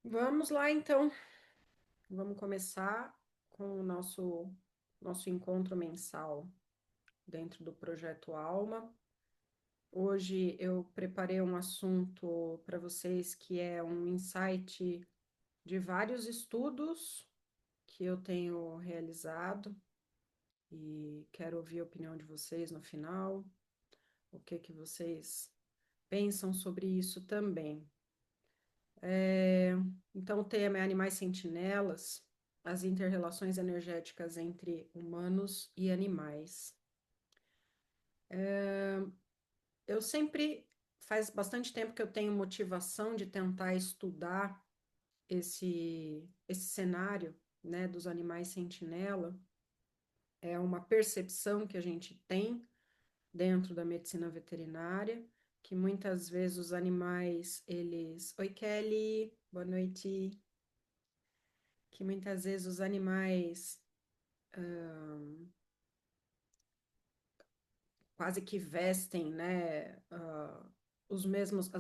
Vamos lá, então. Vamos começar com o nosso encontro mensal dentro do Projeto Alma. Hoje eu preparei um assunto para vocês que é um insight de vários estudos que eu tenho realizado e quero ouvir a opinião de vocês no final, o que que vocês pensam sobre isso também. É, então, o tema é Animais Sentinelas, as interrelações energéticas entre humanos e animais. Eu sempre, faz bastante tempo que eu tenho motivação de tentar estudar esse cenário, né, dos animais sentinela. É uma percepção que a gente tem dentro da medicina veterinária, que muitas vezes os animais, eles... Oi, Kelly, boa noite. Que muitas vezes os animais quase que vestem, né, as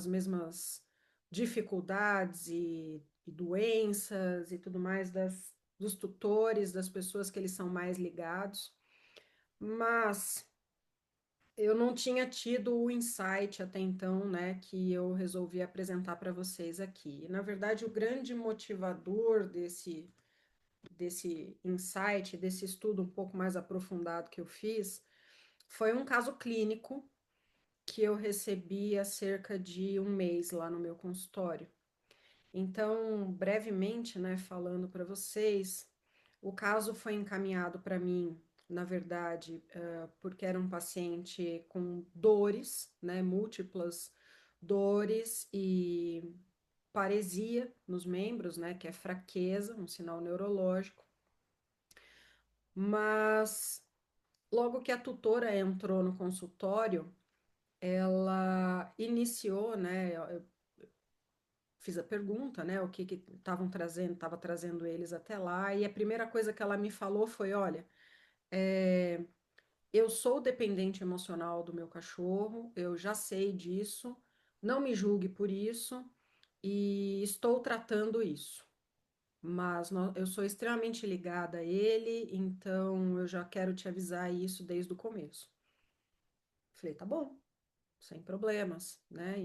mesmas dificuldades e doenças e tudo mais dos tutores, das pessoas que eles são mais ligados, mas eu não tinha tido o insight até então, né, que eu resolvi apresentar para vocês aqui. E, na verdade, o grande motivador desse insight, desse estudo um pouco mais aprofundado que eu fiz, foi um caso clínico que eu recebi há cerca de um mês lá no meu consultório. Então, brevemente, né, falando para vocês, o caso foi encaminhado para mim, na verdade, porque era um paciente com dores, né, múltiplas dores e paresia nos membros, né, que é fraqueza, um sinal neurológico. Mas logo que a tutora entrou no consultório, ela iniciou, né? Eu fiz a pergunta, né? O que estavam trazendo, estava trazendo eles até lá, e a primeira coisa que ela me falou foi: olha, eu sou dependente emocional do meu cachorro, eu já sei disso, não me julgue por isso, e estou tratando isso. Mas eu sou extremamente ligada a ele, então eu já quero te avisar isso desde o começo. Falei, tá bom, sem problemas, né?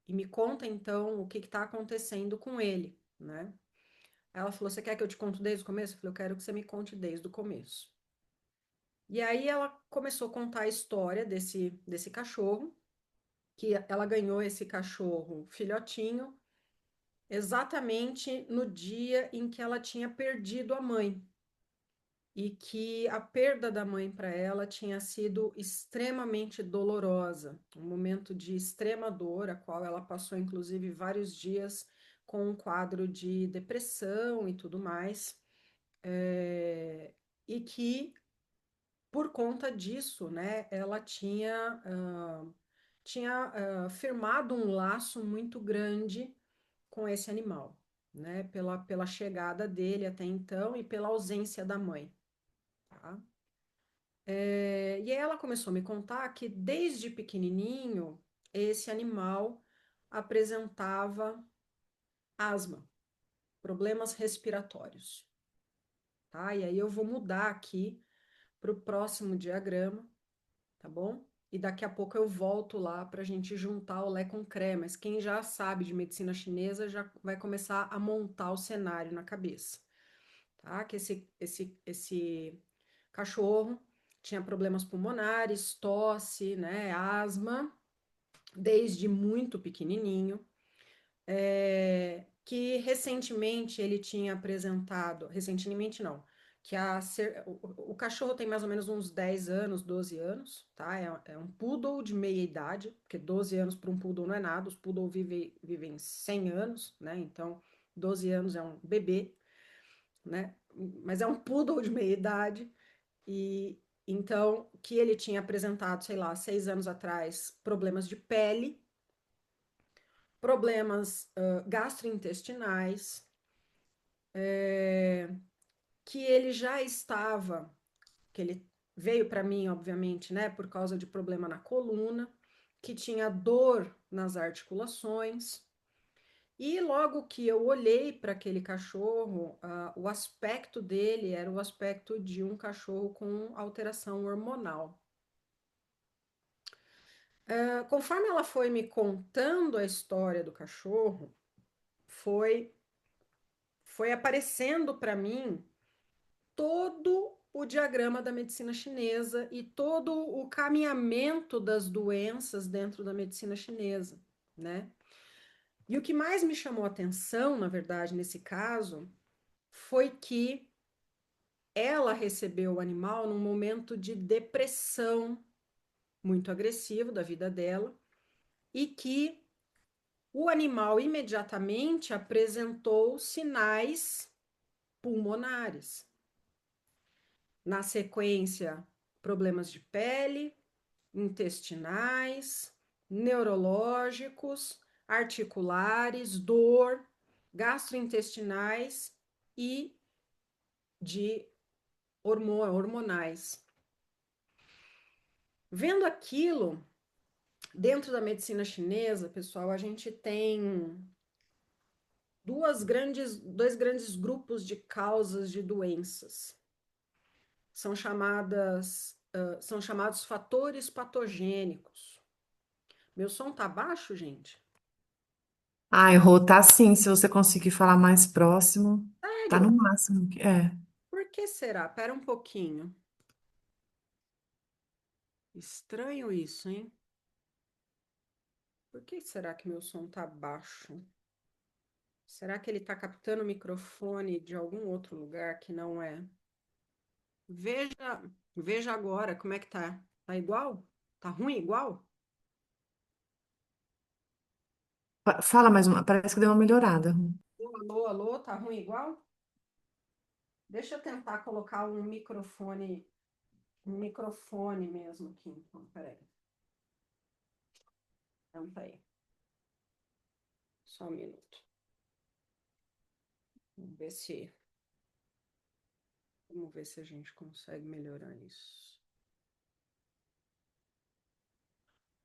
E me conta então o que está acontecendo com ele, né? Ela falou: Você quer que eu te conte desde o começo? Eu falei: Eu quero que você me conte desde o começo. E aí ela começou a contar a história desse cachorro, que ela ganhou esse cachorro filhotinho exatamente no dia em que ela tinha perdido a mãe. E que a perda da mãe para ela tinha sido extremamente dolorosa, um momento de extrema dor, a qual ela passou inclusive vários dias com um quadro de depressão e tudo mais, e que por conta disso, né, ela tinha firmado um laço muito grande com esse animal, né, pela chegada dele até então e pela ausência da mãe, tá? E aí ela começou a me contar que desde pequenininho esse animal apresentava asma, problemas respiratórios, tá? E aí eu vou mudar aqui para o próximo diagrama, tá bom? E daqui a pouco eu volto lá para a gente juntar o Lé com Cré, mas quem já sabe de medicina chinesa já vai começar a montar o cenário na cabeça, tá? Que esse cachorro tinha problemas pulmonares, tosse, né, asma, desde muito pequenininho, que recentemente ele tinha apresentado, recentemente não, o cachorro tem mais ou menos uns 10 anos, 12 anos, tá? É um poodle de meia idade, porque 12 anos para um poodle não é nada, os poodle vivem 100 anos, né? Então, 12 anos é um bebê, né? Mas é um poodle de meia idade, e então que ele tinha apresentado, sei lá, 6 anos atrás, problemas de pele, problemas gastrointestinais, que ele já estava, que ele veio para mim, obviamente, né, por causa de problema na coluna, que tinha dor nas articulações E logo que eu olhei para aquele cachorro, o aspecto dele era o aspecto de um cachorro com alteração hormonal. Conforme ela foi me contando a história do cachorro, foi, foi aparecendo para mim todo o diagrama da medicina chinesa e todo o caminhamento das doenças dentro da medicina chinesa, né? E o que mais me chamou a atenção, na verdade, nesse caso, foi que ela recebeu o animal num momento de depressão muito agressivo da vida dela e que o animal imediatamente apresentou sinais pulmonares. Na sequência, problemas de pele, intestinais, neurológicos, articulares, dor, gastrointestinais e de hormonais. Vendo aquilo, dentro da medicina chinesa, pessoal, a gente tem dois grandes grupos de causas de doenças. São chamados fatores patogênicos. Meu som tá baixo, gente? Ai, Rô, tá sim, se você conseguir falar mais próximo, tá no Sério? máximo. É. Por que será? Pera um pouquinho. Estranho isso, hein? Por que será que meu som tá baixo? Será que ele tá captando o microfone de algum outro lugar que não é? Veja, veja agora como é que tá. Tá igual? Tá ruim igual? Fala mais uma, parece que deu uma melhorada. Alô, alô, alô, tá ruim igual? Deixa eu tentar colocar um microfone mesmo aqui. Então, peraí. Então, tá aí. Só um minuto. Vamos ver se, vamos ver se a gente consegue melhorar isso.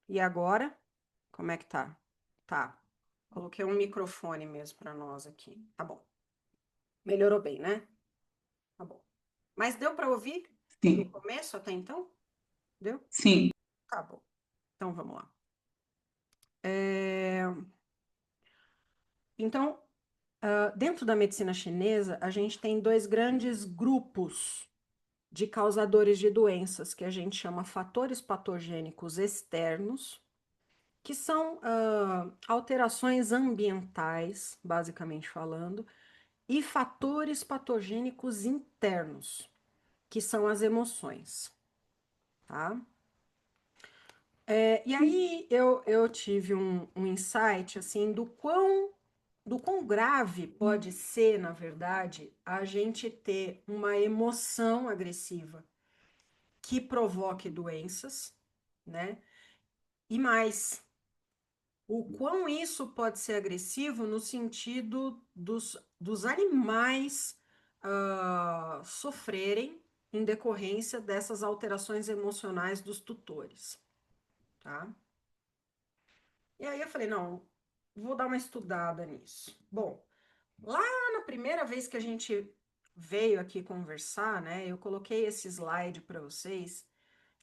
E agora, como é que tá? Tá. Coloquei um microfone mesmo para nós aqui. Tá bom. Melhorou bem, né? Tá bom. Mas deu para ouvir do Sim, começo até então? Deu? sim. Tá bom. Então vamos lá. É, Então, dentro da medicina chinesa, a gente tem dois grandes grupos de causadores de doenças, que a gente chama fatores patogênicos externos, que são alterações ambientais, basicamente falando, e fatores patogênicos internos, que são as emoções, tá? E aí eu tive um insight, assim, do quão grave pode ser, na verdade, a gente ter uma emoção agressiva que provoque doenças, né? E mais, o quão isso pode ser agressivo no sentido dos animais sofrerem em decorrência dessas alterações emocionais dos tutores, tá? E aí eu falei, não, vou dar uma estudada nisso. Bom, lá na primeira vez que a gente veio aqui conversar, né, eu coloquei esse slide para vocês,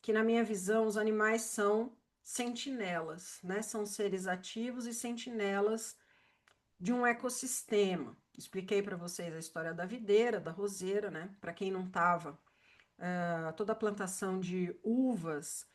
que na minha visão os animais são sentinelas, né? São seres ativos e sentinelas de um ecossistema. Expliquei para vocês a história da videira, da roseira, né? Para quem não estava, toda a plantação de uvas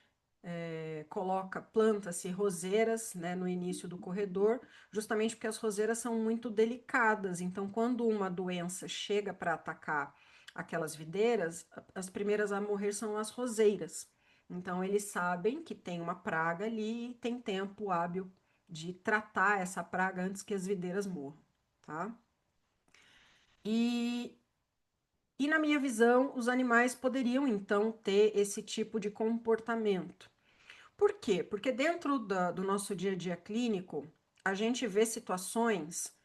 planta-se roseiras, né, no início do corredor, justamente porque as roseiras são muito delicadas. Então, quando uma doença chega para atacar aquelas videiras, as primeiras a morrer são as roseiras. Então, eles sabem que tem uma praga ali e tem tempo hábil de tratar essa praga antes que as videiras morram, tá? E, e na minha visão, os animais poderiam então ter esse tipo de comportamento. Por quê? Porque dentro do nosso dia a dia clínico, a gente vê situações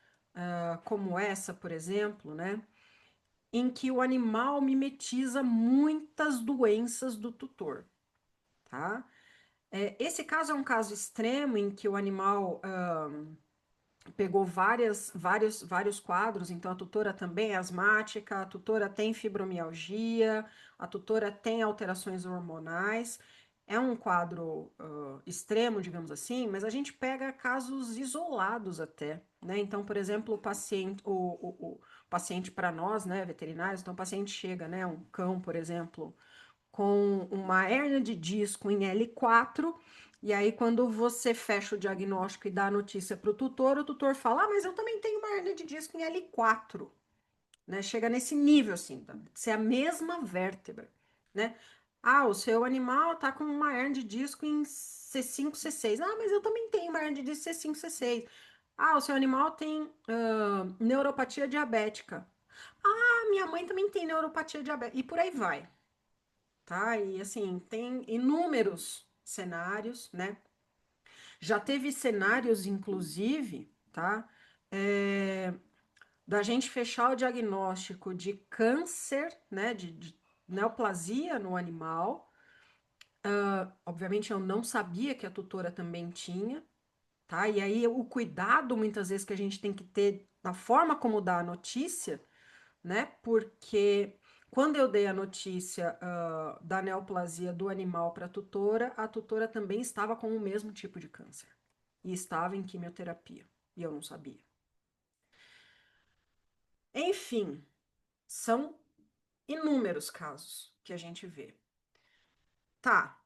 como essa, por exemplo, né, em que o animal mimetiza muitas doenças do tutor, tá? Esse caso é um caso extremo em que o animal pegou vários quadros, então a tutora também é asmática, a tutora tem fibromialgia, a tutora tem alterações hormonais. É um quadro extremo, digamos assim, mas a gente pega casos isolados até, né? Então, por exemplo, o paciente para nós, né, veterinários, então o paciente chega, né, um cão, por exemplo, com uma hérnia de disco em L4, e aí quando você fecha o diagnóstico e dá a notícia para o tutor fala, ah, mas eu também tenho uma hérnia de disco em L4, né? Chega nesse nível, assim, tá? Ser a mesma vértebra, né? Ah, o seu animal tá com uma hérnia de disco em C5, C6. Ah, mas eu também tenho uma hérnia de disco C5, C6. Ah, o seu animal tem neuropatia diabética. Ah, minha mãe também tem neuropatia diabética. E por aí vai, tá? E assim, tem inúmeros cenários, né? Já teve cenários, inclusive, tá? É, da gente fechar o diagnóstico de câncer, né? De neoplasia no animal. Obviamente, eu não sabia que a tutora também tinha, tá? E aí, o cuidado, muitas vezes, que a gente tem que ter na forma como dá a notícia, né? Porque quando eu dei a notícia da neoplasia do animal para a tutora também estava com o mesmo tipo de câncer e estava em quimioterapia e eu não sabia. Enfim, são inúmeros casos que a gente vê. Tá,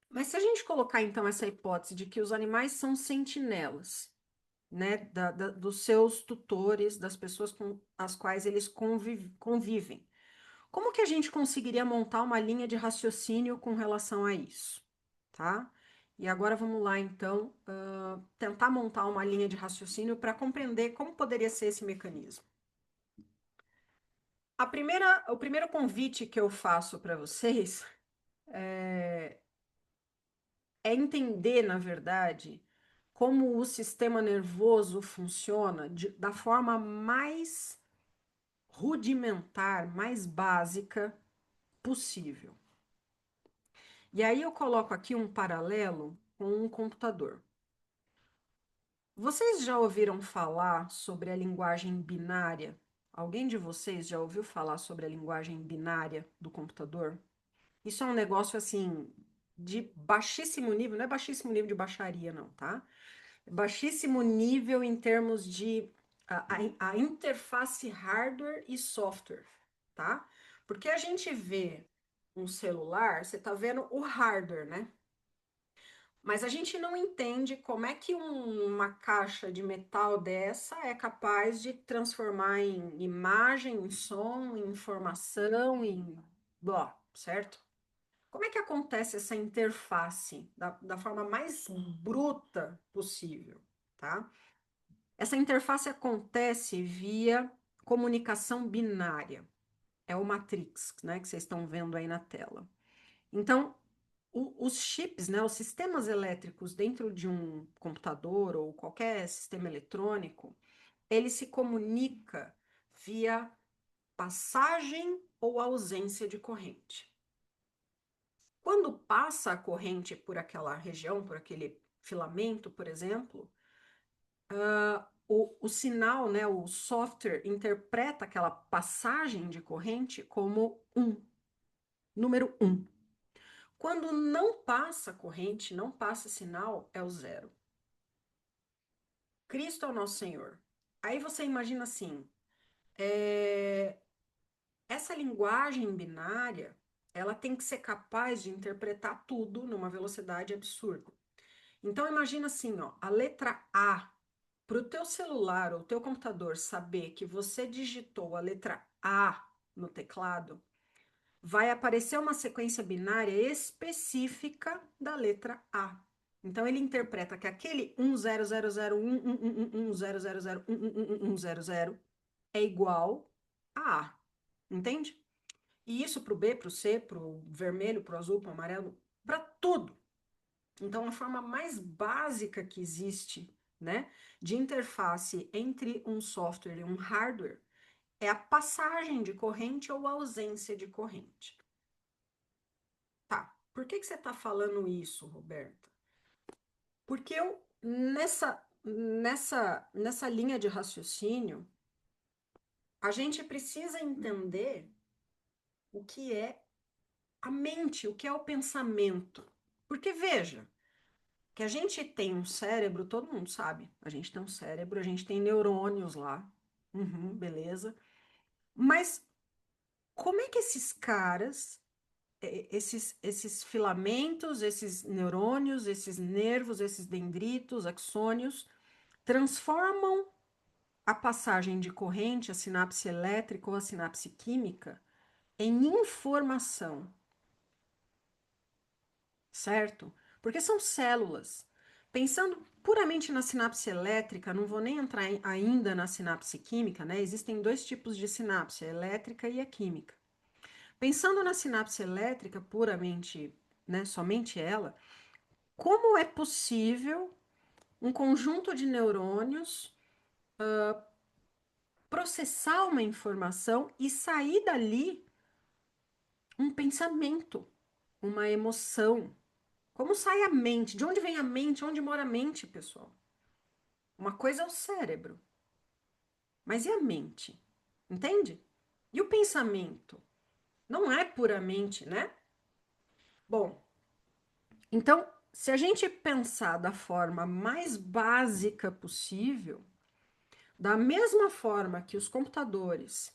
mas se a gente colocar então essa hipótese de que os animais são sentinelas, né, dos seus tutores, das pessoas com as quais eles convivem. Como que a gente conseguiria montar uma linha de raciocínio com relação a isso, tá? E agora vamos lá, então, tentar montar uma linha de raciocínio para compreender como poderia ser esse mecanismo. O primeiro convite que eu faço para vocês é entender, na verdade, como o sistema nervoso funciona da forma mais rudimentar, mais básica possível. E aí eu coloco aqui um paralelo com um computador. Vocês já ouviram falar sobre a linguagem binária? Alguém de vocês já ouviu falar sobre a linguagem binária do computador? Isso é um negócio assim de baixíssimo nível, não é baixíssimo nível de baixaria, não, tá? É baixíssimo nível em termos de a interface hardware e software, tá? Porque a gente vê um celular, você tá vendo o hardware, né? Mas a gente não entende como é que uma caixa de metal dessa é capaz de transformar em imagem, em som, em informação, em blá, certo? Como é que acontece essa interface da forma mais bruta possível, tá? Essa interface acontece via comunicação binária. É o Matrix, né, que vocês estão vendo aí na tela. Então, os chips, né, os sistemas elétricos dentro de um computador ou qualquer sistema eletrônico, ele se comunica via passagem ou ausência de corrente. Quando passa a corrente por aquela região, por aquele filamento, por exemplo, o sinal, né, o software interpreta aquela passagem de corrente como número 1. Quando não passa corrente, não passa sinal, é o 0. Cristo é o nosso Senhor. Aí você imagina assim, é, essa linguagem binária, ela tem que ser capaz de interpretar tudo numa velocidade absurda. Então imagina assim, ó, a letra A, para o teu celular ou teu computador saber que você digitou a letra A no teclado, vai aparecer uma sequência binária específica da letra A. Então ele interpreta que aquele 100011110000111100 é igual a A. Entende? E isso para o B, para o C, para o vermelho, para o azul, para o amarelo, para tudo. Então, a forma mais básica que existe, né, de interface entre um software e um hardware é a passagem de corrente ou a ausência de corrente. Tá. Por que você está falando isso, Roberta? Porque eu, nessa. nessa linha de raciocínio, a gente precisa entender o que é a mente, o que é o pensamento. Porque veja, que a gente tem um cérebro, todo mundo sabe. A gente tem um cérebro, a gente tem neurônios lá. Uhum, beleza. Mas como é que esses caras, esses filamentos, esses neurônios, esses nervos, esses dendritos, axônios, transformam a passagem de corrente, a sinapse elétrica ou a sinapse química, em informação, certo? Porque são células. Pensando puramente na sinapse elétrica, não vou nem entrar ainda na sinapse química, né? Existem dois tipos de sinapse, a elétrica e a química. Pensando na sinapse elétrica puramente, né, somente ela, como é possível um conjunto de neurônios processar uma informação e sair dali um pensamento, uma emoção? Como sai a mente? De onde vem a mente? Onde mora a mente, pessoal? Uma coisa é o cérebro, mas e a mente? Entende? E o pensamento? Não é puramente, né? Bom, então, se a gente pensar da forma mais básica possível, da mesma forma que os computadores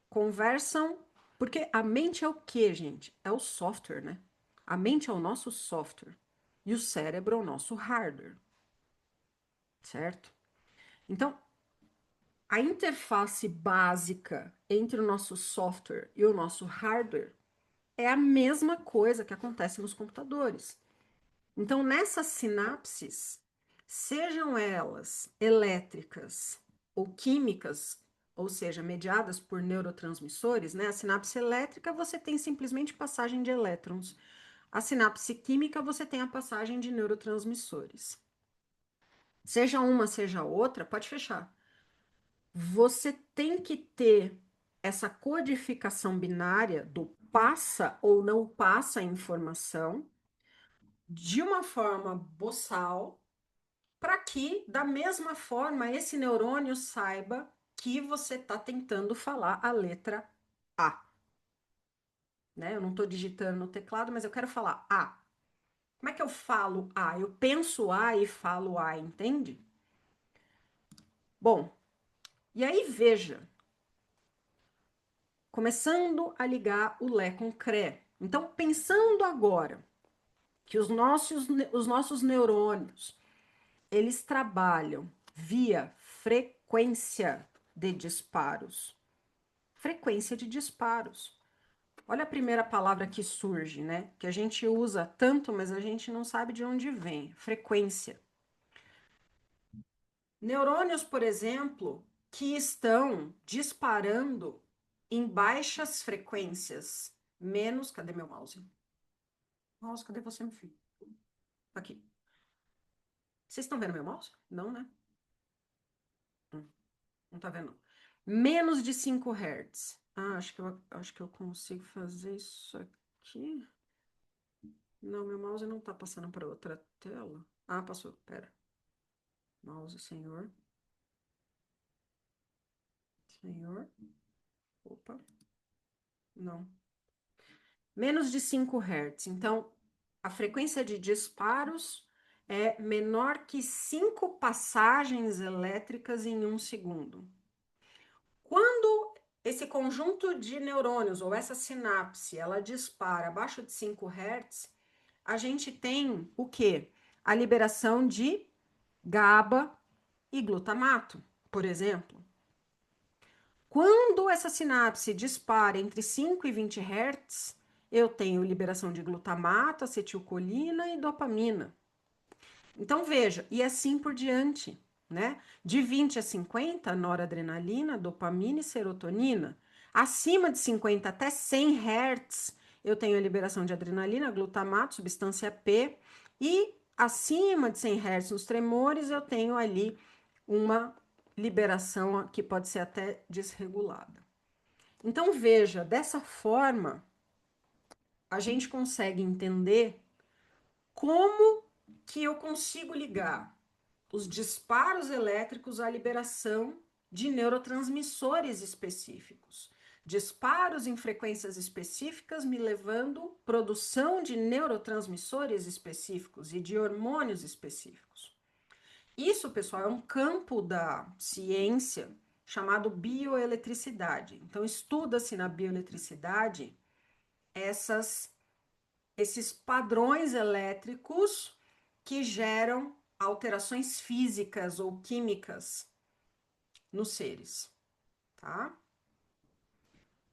conversam, porque a mente é o quê, gente? É o software, né? A mente é o nosso software e o cérebro é o nosso hardware, certo? Então, a interface básica entre o nosso software e o nosso hardware é a mesma coisa que acontece nos computadores. Então, nessas sinapses, sejam elas elétricas ou químicas, ou seja, mediadas por neurotransmissores, né? A sinapse elétrica você tem simplesmente passagem de elétrons. A sinapse química você tem a passagem de neurotransmissores. Seja uma, seja outra, pode fechar. Você tem que ter essa codificação binária do passa ou não passa a informação de uma forma boçal, para que, da mesma forma, esse neurônio saiba que você está tentando falar a letra A. Né? Eu não estou digitando no teclado, mas eu quero falar A. Como é que eu falo A? Eu penso A e falo A, entende? Bom, e aí veja, começando a ligar o Lé com o CRE. Então, pensando agora que os nossos neurônios, eles trabalham via frequência de disparos. Frequência de disparos. Olha a primeira palavra que surge, né? Que a gente usa tanto, mas a gente não sabe de onde vem. Frequência. Neurônios, por exemplo, que estão disparando em baixas frequências. Menos. Cadê meu mouse? Mouse, cadê você, meu filho? Aqui. Vocês estão vendo meu mouse? Não, né? Não tá vendo. Menos de 5 Hz. Ah, acho que eu consigo fazer isso aqui. Não, meu mouse não tá passando para outra tela. Ah, passou. Pera. Mouse, senhor. Senhor. Opa. Não. Menos de 5 Hz. Então, a frequência de disparos é menor que 5 passagens elétricas em um segundo. Quando esse conjunto de neurônios ou essa sinapse ela dispara abaixo de 5 Hz, a gente tem o quê? A liberação de GABA e glutamato, por exemplo. Quando essa sinapse dispara entre 5 e 20 Hz, eu tenho liberação de glutamato, acetilcolina e dopamina. Então veja, e assim por diante, né? De 20 a 50, noradrenalina, dopamina e serotonina. Acima de 50 até 100 Hz, eu tenho a liberação de adrenalina, glutamato, substância P, e acima de 100 Hz nos tremores, eu tenho ali uma liberação que pode ser até desregulada. Então veja, dessa forma, a gente consegue entender como que eu consigo ligar os disparos elétricos à liberação de neurotransmissores específicos. Disparos em frequências específicas me levando à produção de neurotransmissores específicos e de hormônios específicos. Isso, pessoal, é um campo da ciência chamado bioeletricidade. Então, estuda-se na bioeletricidade esses padrões elétricos que geram alterações físicas ou químicas nos seres, tá?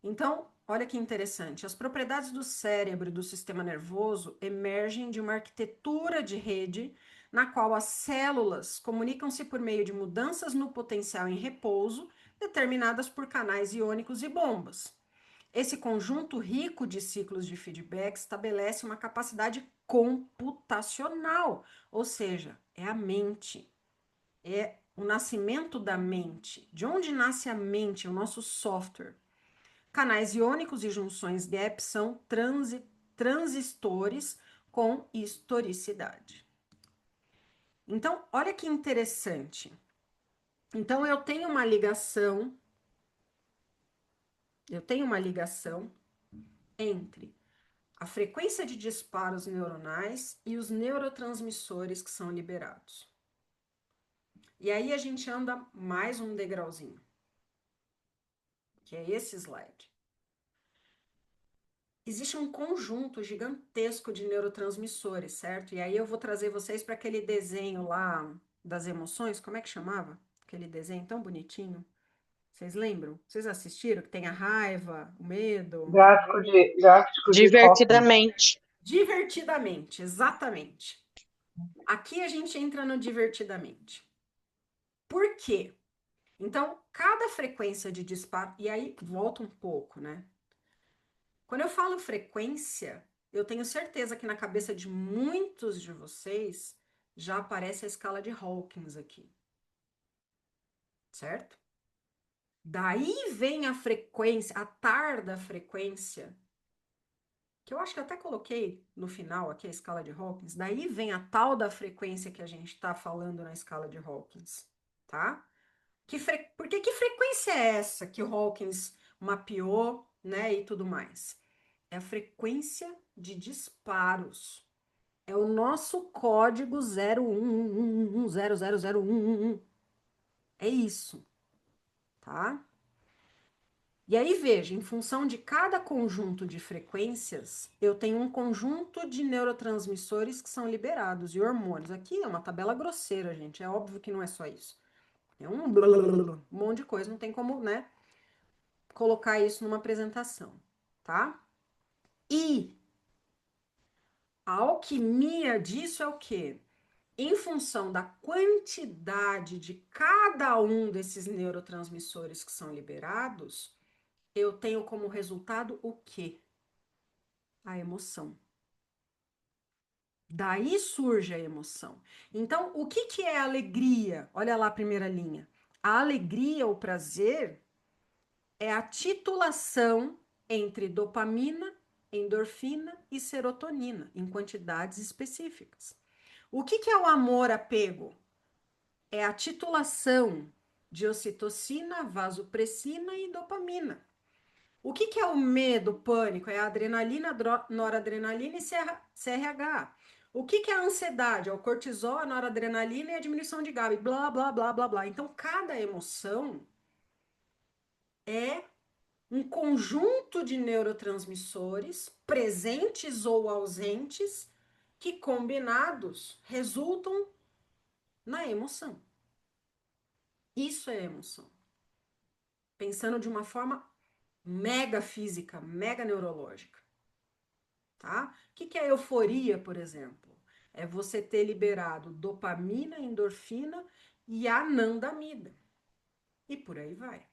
Então, olha que interessante. As propriedades do cérebro e do sistema nervoso emergem de uma arquitetura de rede na qual as células comunicam-se por meio de mudanças no potencial em repouso, determinadas por canais iônicos e bombas. Esse conjunto rico de ciclos de feedback estabelece uma capacidade computacional, ou seja, é a mente, é o nascimento da mente. De onde nasce a mente? É o nosso software. Canais iônicos e junções gap são transistores com historicidade. Então, olha que interessante. Então, eu tenho uma ligação entre a frequência de disparos neuronais e os neurotransmissores que são liberados. E aí a gente anda mais um degrauzinho, que é esse slide. Existe um conjunto gigantesco de neurotransmissores, certo? E aí eu vou trazer vocês para aquele desenho lá das emoções, como é que chamava? Aquele desenho tão bonitinho. Vocês lembram? Vocês assistiram? Que tem a raiva, o medo. Gráfico de Hawking. Divertidamente. Divertidamente, exatamente. Aqui a gente entra no divertidamente. Por quê? Então, cada frequência de disparo. E aí, volta um pouco, né? Quando eu falo frequência, eu tenho certeza que na cabeça de muitos de vocês já aparece a escala de Hawkins aqui. Certo? Daí vem a frequência, a tarda frequência, que eu acho que eu até coloquei no final aqui a escala de Hawkins. Daí vem a tal da frequência que a gente está falando na escala de Hawkins, tá? Porque que frequência é essa que o Hawkins mapeou, né, e tudo mais? É a frequência de disparos. É o nosso código 01111000111. É isso, tá? E aí, veja, em função de cada conjunto de frequências, eu tenho um conjunto de neurotransmissores que são liberados e hormônios. Aqui é uma tabela grosseira, gente. É óbvio que não é só isso. É um monte de coisa, não tem como, né, colocar isso numa apresentação, tá? E a alquimia disso é o quê? Em função da quantidade de cada um desses neurotransmissores que são liberados, eu tenho como resultado o quê? A emoção. Daí surge a emoção. Então, o que que é alegria? Olha lá a primeira linha. A alegria, o prazer, é a titulação entre dopamina, endorfina e serotonina, em quantidades específicas. O que que é o amor-apego? É a titulação de ocitocina, vasopressina e dopamina. O que que é o medo, pânico? É a adrenalina, noradrenalina e CRH. O que que é a ansiedade? É o cortisol, a noradrenalina e a diminuição de GABA, blá, blá, blá, blá, blá. Então, cada emoção é um conjunto de neurotransmissores presentes ou ausentes que combinados resultam na emoção. Isso é emoção. Pensando de uma forma mega física, mega neurológica, tá? O que é euforia, por exemplo? É você ter liberado dopamina, endorfina e anandamida. E por aí vai.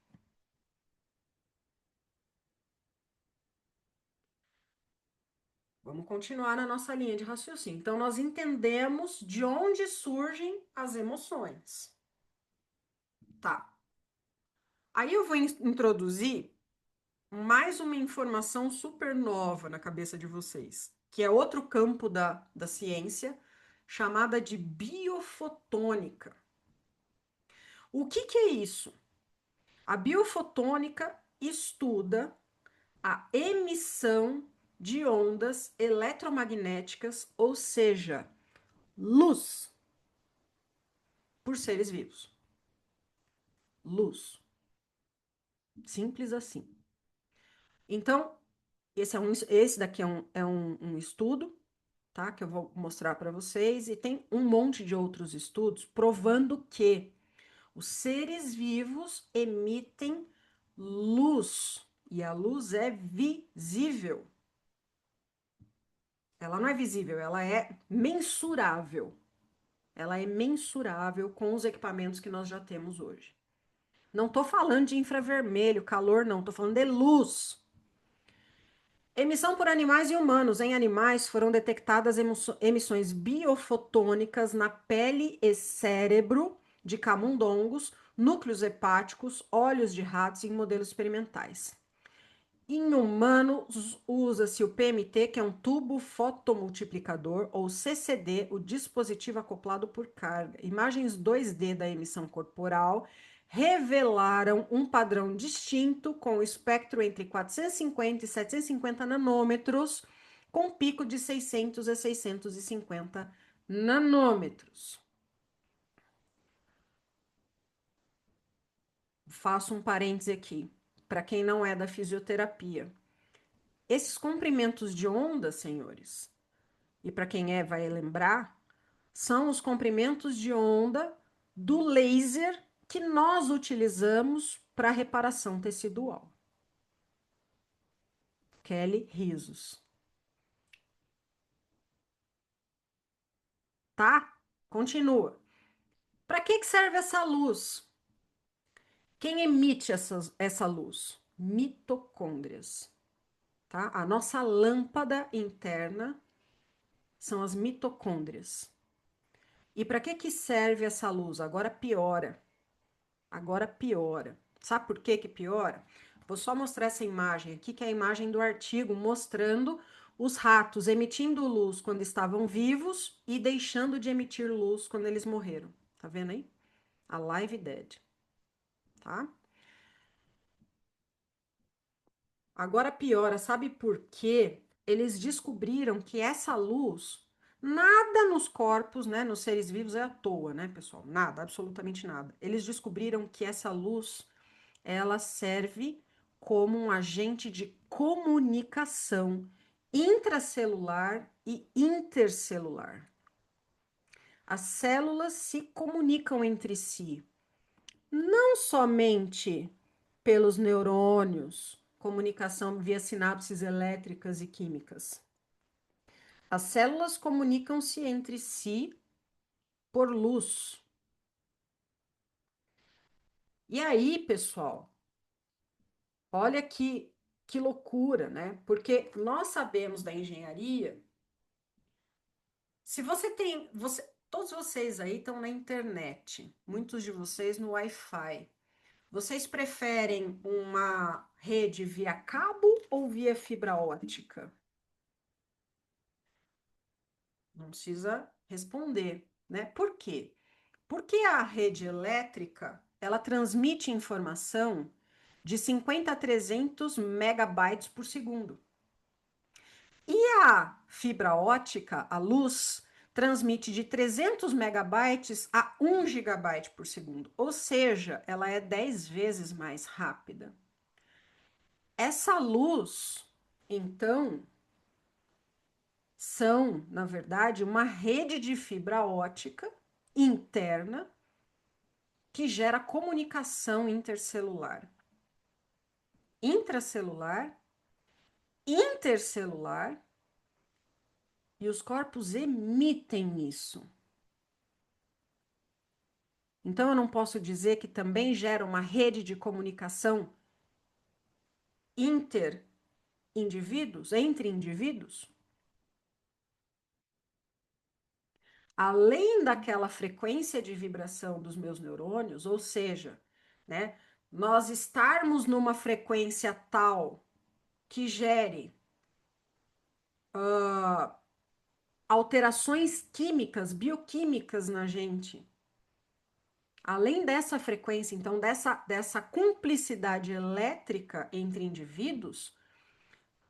Vamos continuar na nossa linha de raciocínio. Então, nós entendemos de onde surgem as emoções. Tá. Aí eu vou introduzir mais uma informação super nova na cabeça de vocês, que é outro campo da ciência, chamada de biofotônica. O que que é isso? A biofotônica estuda a emissão de ondas eletromagnéticas, ou seja, luz, por seres vivos. Luz. Simples assim. Então, esse daqui é um estudo, tá? Que eu vou mostrar para vocês, e tem um monte de outros estudos provando que os seres vivos emitem luz, e a luz é visível. Ela não é visível, ela é mensurável. Ela é mensurável com os equipamentos que nós já temos hoje. Não estou falando de infravermelho, calor, não, estou falando de luz. Emissão por animais e humanos. Em animais foram detectadas emissões biofotônicas na pele e cérebro de camundongos, núcleos hepáticos, olhos de ratos em modelos experimentais. Em humanos, usa-se o PMT, que é um tubo fotomultiplicador, ou CCD, o dispositivo acoplado por carga. Imagens 2D da emissão corporal revelaram um padrão distinto com o espectro entre 450 e 750 nanômetros, com pico de 600 a 650 nanômetros. Faço um parêntese aqui, para quem não é da fisioterapia. Esses comprimentos de onda, senhores, e para quem é, vai lembrar, são os comprimentos de onda do laser que nós utilizamos para reparação tecidual. Kelly Risos. Tá? Continua. Para que serve essa luz? Quem emite essa luz? Mitocôndrias. Tá? A nossa lâmpada interna são as mitocôndrias. E para que serve essa luz? Agora piora. Agora piora. Sabe por que que piora? Vou só mostrar essa imagem aqui, que é a imagem do artigo mostrando os ratos emitindo luz quando estavam vivos e deixando de emitir luz quando eles morreram. Tá vendo aí? A Live Dead, tá? Agora piora, sabe por quê? Eles descobriram que essa luz, nada nos corpos, né, nos seres vivos é à toa, né, pessoal? Nada, absolutamente nada. Eles descobriram que essa luz ela serve como um agente de comunicação intracelular e intercelular. As células se comunicam entre si, não somente pelos neurônios, comunicação via sinapses elétricas e químicas. As células comunicam-se entre si por luz. E aí, pessoal, olha que loucura, né? Porque nós sabemos da engenharia. Se você tem, todos vocês aí estão na internet, muitos de vocês no Wi-Fi. Vocês preferem uma rede via cabo ou via fibra ótica? Não precisa responder, né? Por quê? Porque a rede elétrica, ela transmite informação de 50 a 300 megabytes por segundo. E a fibra ótica, a luz, transmite de 300 megabytes a 1 gigabyte por segundo, ou seja, ela é 10 vezes mais rápida. Essa luz, então, são, na verdade, uma rede de fibra ótica interna que gera comunicação intercelular, intracelular, intercelular, e os corpos emitem isso. Então, eu não posso dizer que também gera uma rede de comunicação inter-indivíduos, entre indivíduos? Além daquela frequência de vibração dos meus neurônios, ou seja, né, nós estarmos numa frequência tal que gere alterações químicas, bioquímicas na gente. Além dessa frequência, então, dessa cumplicidade elétrica entre indivíduos,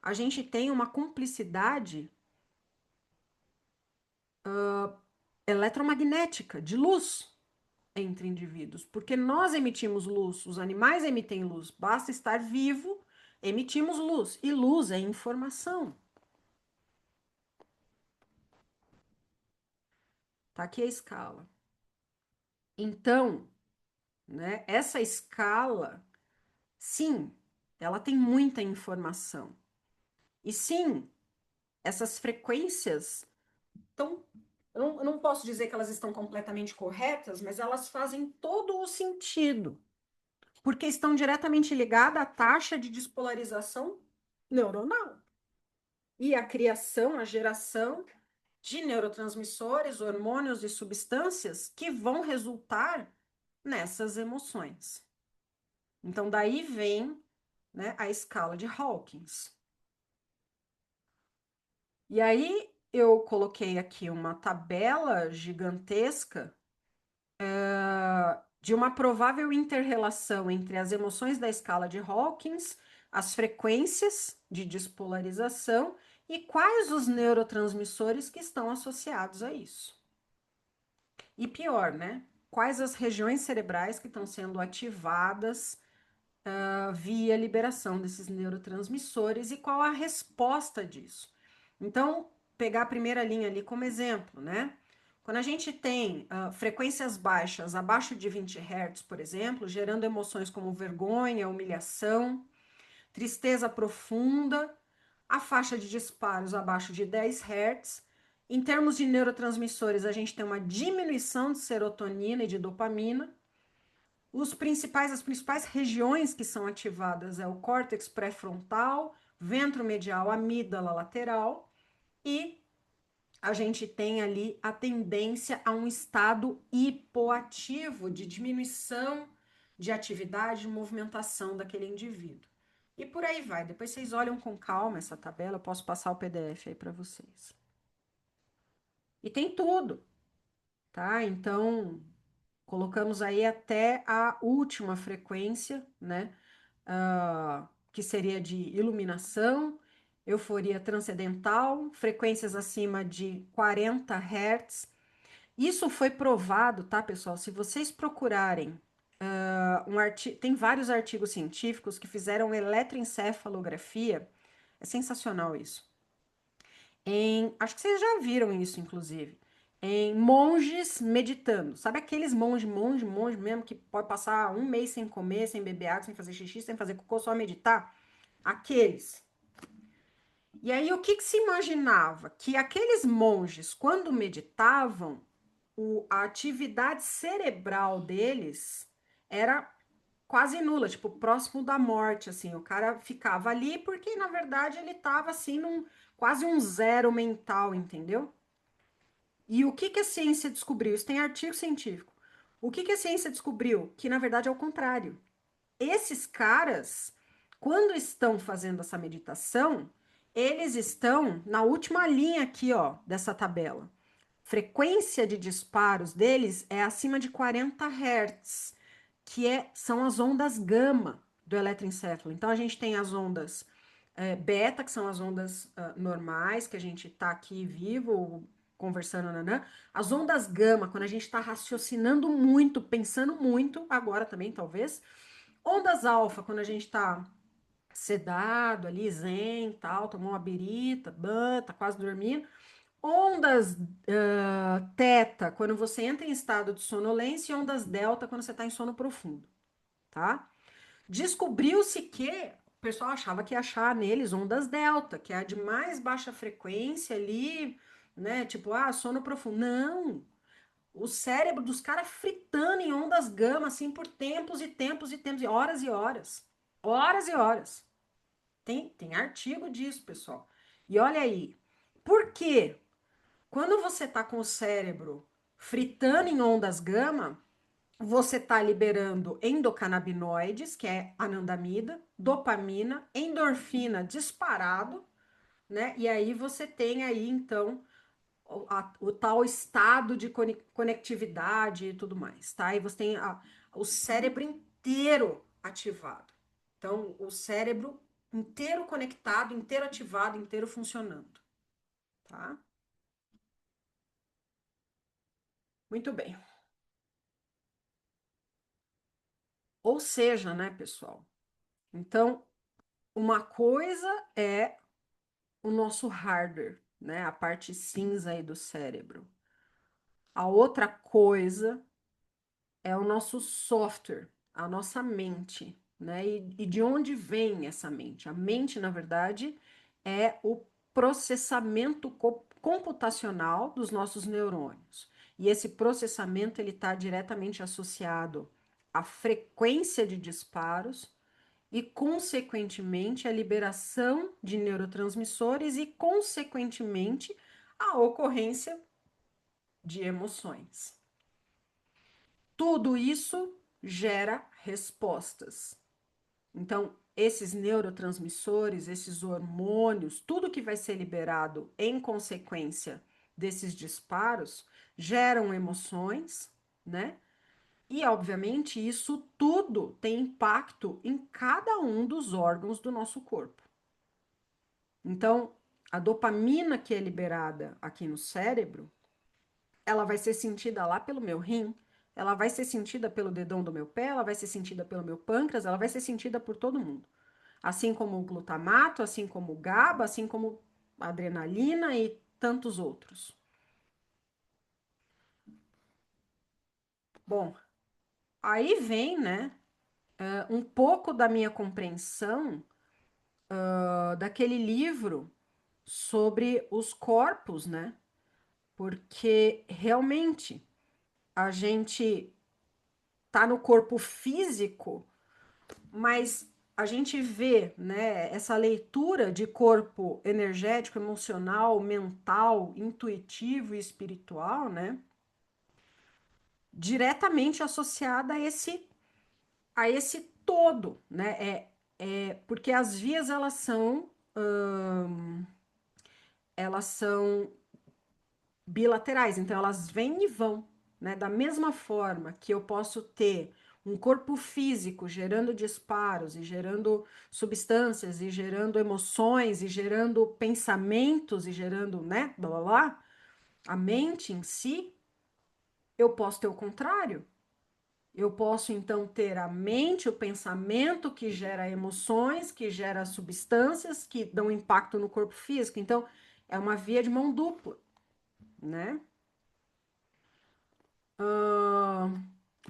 a gente tem uma cumplicidade eletromagnética, de luz entre indivíduos, porque nós emitimos luz, os animais emitem luz, basta estar vivo, emitimos luz, e luz é informação. Tá aqui a escala. Então, né, essa escala, sim, ela tem muita informação. E sim, essas frequências estão. Eu não posso dizer que elas estão completamente corretas, mas elas fazem todo o sentido, porque estão diretamente ligadas à taxa de despolarização neuronal e à criação, à geração de neurotransmissores, hormônios e substâncias que vão resultar nessas emoções. Então, daí vem, né, a escala de Hawkins. E aí eu coloquei aqui uma tabela gigantesca de uma provável interrelação entre as emoções da escala de Hawkins, as frequências de despolarização e quais os neurotransmissores que estão associados a isso. E pior, né? Quais as regiões cerebrais que estão sendo ativadas via liberação desses neurotransmissores e qual a resposta disso. Então, pegar a primeira linha ali como exemplo, né? Quando a gente tem frequências baixas, abaixo de 20 Hz, por exemplo, gerando emoções como vergonha, humilhação, tristeza profunda, a faixa de disparos abaixo de 10 Hz. Em termos de neurotransmissores, a gente tem uma diminuição de serotonina e de dopamina. As principais regiões que são ativadas é o córtex pré-frontal, ventromedial, amígdala lateral, e a gente tem ali a tendência a um estado hipoativo, de diminuição de atividade, de movimentação daquele indivíduo. E por aí vai. Depois vocês olham com calma essa tabela, eu posso passar o PDF aí para vocês. E tem tudo, tá? Então, colocamos aí até a última frequência, né? Que seria de iluminação, euforia transcendental, frequências acima de 40 Hz. Isso foi provado, tá, pessoal? Se vocês procurarem, tem vários artigos científicos que fizeram eletroencefalografia, é sensacional isso. Acho que vocês já viram isso, inclusive, em monges meditando. Sabe aqueles monge mesmo, que pode passar um mês sem comer, sem beber água, sem fazer xixi, sem fazer cocô, só meditar? Aqueles. E aí, o que que se imaginava? Que aqueles monges, quando meditavam, a atividade cerebral deles era quase nula, tipo, próximo da morte, assim. O cara ficava ali porque, na verdade, ele estava, assim, quase um zero mental, entendeu? E o que que a ciência descobriu? Isso tem artigo científico. O que que a ciência descobriu? Que, na verdade, é o contrário. Esses caras, quando estão fazendo essa meditação, eles estão na última linha aqui, ó, dessa tabela. Frequência de disparos deles é acima de 40 Hz, são as ondas gama do eletroencefalo. Então, a gente tem as ondas beta, que são as ondas normais, que a gente está aqui vivo, conversando, nanã. As ondas gama, quando a gente está raciocinando muito, pensando muito, agora também, talvez. Ondas alfa, quando a gente está sedado ali, zen, tal, tomou uma birita, tá quase dormindo. Ondas teta, quando você entra em estado de sonolência, e ondas delta, quando você está em sono profundo, tá? Descobriu-se que o pessoal achava que ia achar neles ondas delta, que é a de mais baixa frequência ali, né? Tipo, sono profundo. Não! O cérebro dos caras fritando em ondas gama, assim, por tempos e tempos e tempos, e horas e horas. Horas e horas. Tem artigo disso, pessoal. E olha aí, por quê? Quando você está com o cérebro fritando em ondas gama, você está liberando endocannabinoides, que é anandamida, dopamina, endorfina disparado, né? E aí você tem aí, então, o tal estado de conectividade e tudo mais, tá? E você tem o cérebro inteiro ativado. Então, o cérebro inteiro conectado, inteiro ativado, inteiro funcionando, tá? Muito bem. Ou seja, né, pessoal? Então, uma coisa é o nosso hardware, né? A parte cinza aí do cérebro. A outra coisa é o nosso software, a nossa mente, né? E de onde vem essa mente? A mente, na verdade, é o processamento computacional dos nossos neurônios. E esse processamento ele está diretamente associado à frequência de disparos e, consequentemente, à liberação de neurotransmissores e, consequentemente, à ocorrência de emoções. Tudo isso gera respostas. Então, esses neurotransmissores, esses hormônios, tudo que vai ser liberado em consequência desses disparos, geram emoções, né? E, obviamente, isso tudo tem impacto em cada um dos órgãos do nosso corpo. Então, a dopamina que é liberada aqui no cérebro, ela vai ser sentida lá pelo meu rim, ela vai ser sentida pelo dedão do meu pé, ela vai ser sentida pelo meu pâncreas, ela vai ser sentida por todo mundo. Assim como o glutamato, assim como o GABA, assim como a adrenalina e tantos outros. Bom, aí vem, né, um pouco da minha compreensão daquele livro sobre os corpos, né? Porque realmente a gente tá no corpo físico, mas a gente vê, né, essa leitura de corpo energético, emocional, mental, intuitivo e espiritual, né, diretamente associada a esse todo, né, porque as vias elas são bilaterais, então elas vêm e vão, né? Da mesma forma que eu posso ter um corpo físico gerando disparos e gerando substâncias e gerando emoções e gerando pensamentos e gerando, né, blá blá blá, a mente em si, eu posso ter o contrário. Eu posso então ter a mente, o pensamento que gera emoções, que gera substâncias que dão impacto no corpo físico. Então, é uma via de mão dupla, né?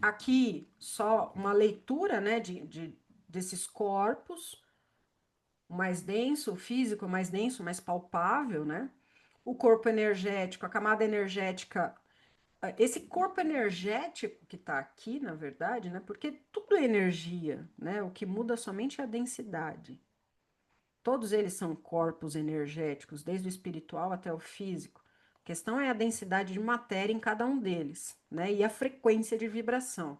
Aqui só uma leitura, né, desses corpos, o mais denso, o físico, o mais denso, mais palpável, né? O corpo energético, a camada energética, esse corpo energético que está aqui, na verdade, né? Porque tudo é energia, né? O que muda somente é a densidade. Todos eles são corpos energéticos, desde o espiritual até o físico. A questão é a densidade de matéria em cada um deles, né? E a frequência de vibração.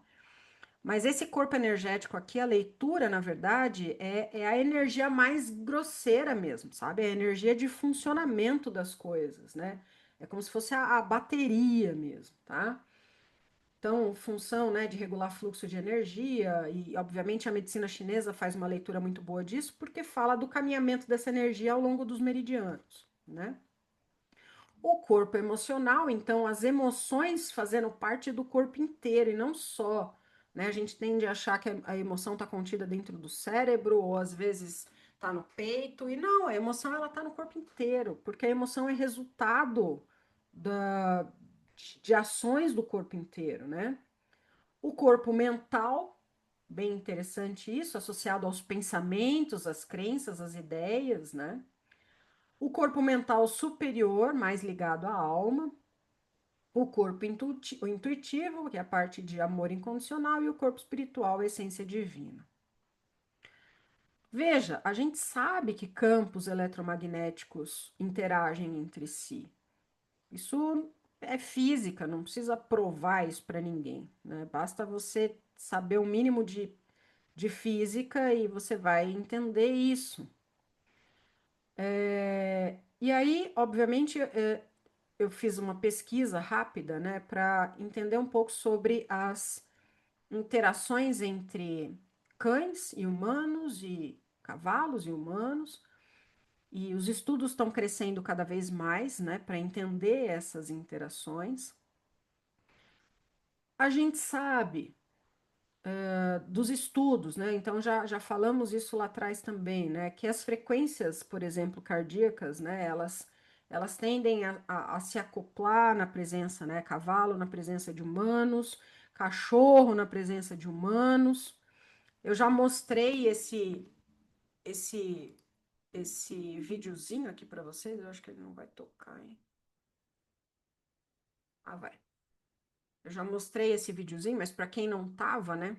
Mas esse corpo energético aqui, a leitura, na verdade, é a energia mais grosseira mesmo, sabe? É a energia de funcionamento das coisas, né? É como se fosse a bateria mesmo, tá? Então, função, né, de regular fluxo de energia, e obviamente a medicina chinesa faz uma leitura muito boa disso, porque fala do caminhamento dessa energia ao longo dos meridianos, né? O corpo emocional, então, as emoções fazendo parte do corpo inteiro e não só, né? A gente tende a achar que a emoção está contida dentro do cérebro ou às vezes está no peito, e não, a emoção ela está no corpo inteiro, porque a emoção é resultado da, de ações do corpo inteiro, né? O corpo mental, bem interessante isso, associado aos pensamentos, às crenças, às ideias, né? O corpo mental superior, mais ligado à alma, o corpo intuitivo, que é a parte de amor incondicional, e o corpo espiritual, a essência divina. Veja, a gente sabe que campos eletromagnéticos interagem entre si. Isso é física, não precisa provar isso para ninguém, né? Basta você saber o mínimo de física e você vai entender isso. E aí, obviamente, eu fiz uma pesquisa rápida, né, para entender um pouco sobre as interações entre cães e humanos e cavalos e humanos. E os estudos estão crescendo cada vez mais, né, para entender essas interações. A gente sabe dos estudos, né? Então já falamos isso lá atrás também, né? Que as frequências, por exemplo, cardíacas, né? Elas tendem a se acoplar na presença, né? Cavalo na presença de humanos, cachorro na presença de humanos. Eu já mostrei esse esse videozinho aqui para vocês. Eu acho que ele não vai tocar, hein? Ah, vai. Eu já mostrei esse videozinho, mas para quem não tava, né?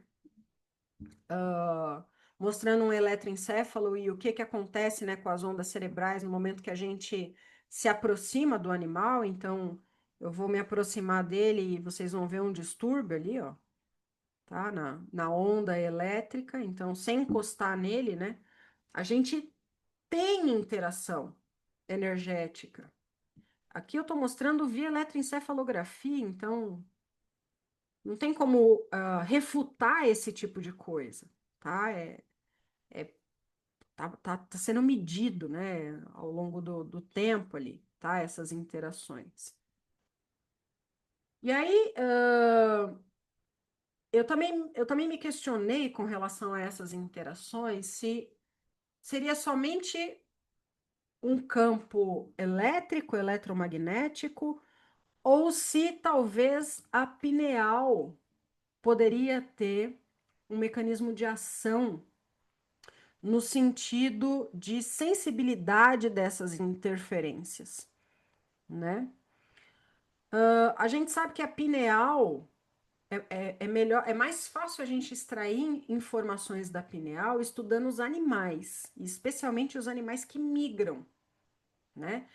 Mostrando um eletroencefalo e o que que acontece, né, com as ondas cerebrais no momento que a gente se aproxima do animal. Então, eu vou me aproximar dele e vocês vão ver um distúrbio ali, ó, tá? Na onda elétrica. Então, sem encostar nele, né, a gente tem interação energética. Aqui eu estou mostrando via eletroencefalografia, então não tem como refutar esse tipo de coisa, tá? Tá sendo medido, né, ao longo do tempo ali, tá? Essas interações. E aí, eu também me questionei com relação a essas interações se seria somente um campo elétrico, eletromagnético, ou se talvez a pineal poderia ter um mecanismo de ação no sentido de sensibilidade dessas interferências, né? A gente sabe que a pineal é melhor, é mais fácil a gente extrair informações da pineal estudando os animais, especialmente os animais que migram, né?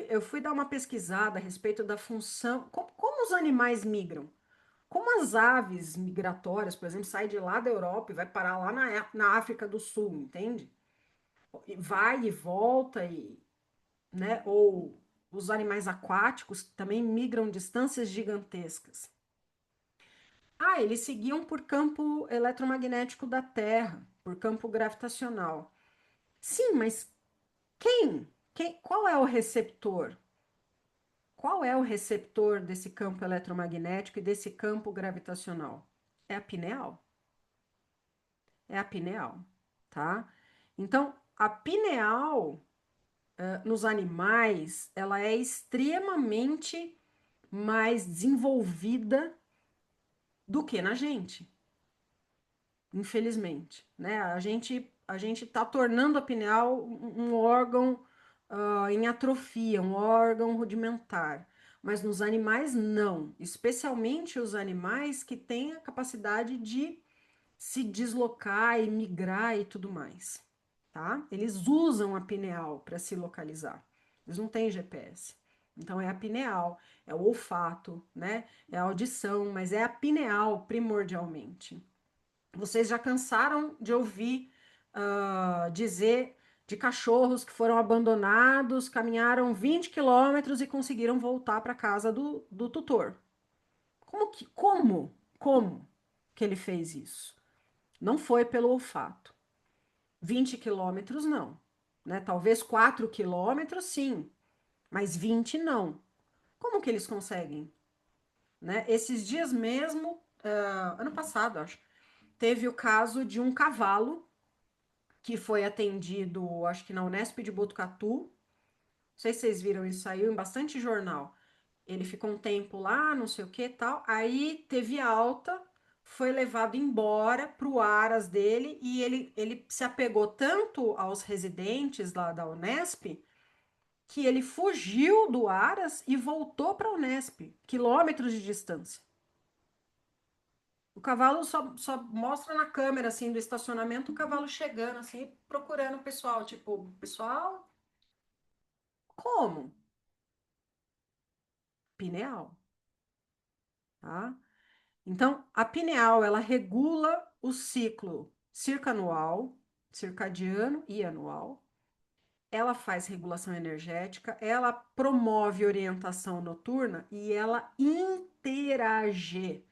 Eu fui dar uma pesquisada a respeito da função, como os animais migram. Como as aves migratórias, por exemplo, saem de lá da Europa e vai parar lá na África do Sul, entende? E vai e volta, né? Ou os animais aquáticos também migram distâncias gigantescas. Ah, eles seguiam por campo eletromagnético da Terra, por campo gravitacional. Sim, mas quem? Qual é o receptor? Qual é o receptor desse campo eletromagnético e desse campo gravitacional? É a pineal. É a pineal, tá? Então, a pineal, nos animais, ela é extremamente mais desenvolvida do que na gente, infelizmente, né? A gente está tornando a pineal um órgão em atrofia, um órgão rudimentar. Mas nos animais, não. Especialmente os animais que têm a capacidade de se deslocar e migrar e tudo mais, tá? Eles usam a pineal para se localizar. Eles não têm GPS. Então é a pineal, é o olfato, né? É a audição, mas é a pineal primordialmente. Vocês já cansaram de ouvir dizer de cachorros que foram abandonados, caminharam 20 quilômetros e conseguiram voltar para casa do tutor. Como que ele fez isso? Não foi pelo olfato. 20 quilômetros, não. Né? Talvez 4 quilômetros, sim, mas 20 não. Como que eles conseguem? Né? Esses dias mesmo, ano passado, acho, teve o caso de um cavalo que foi atendido, acho que na Unesp de Botucatu. Não sei se vocês viram, isso saiu em bastante jornal. Ele ficou um tempo lá, não sei o que tal. Aí teve alta, foi levado embora para o Aras dele e ele se apegou tanto aos residentes lá da Unesp que ele fugiu do Aras e voltou para a Unesp, quilômetros de distância. O cavalo só mostra na câmera assim do estacionamento o cavalo chegando assim, procurando o pessoal, tipo, pessoal, como? Pineal, tá? Então, a pineal, ela regula o ciclo circanual, circadiano e anual. ela faz regulação energética, ela promove orientação noturna e ela interage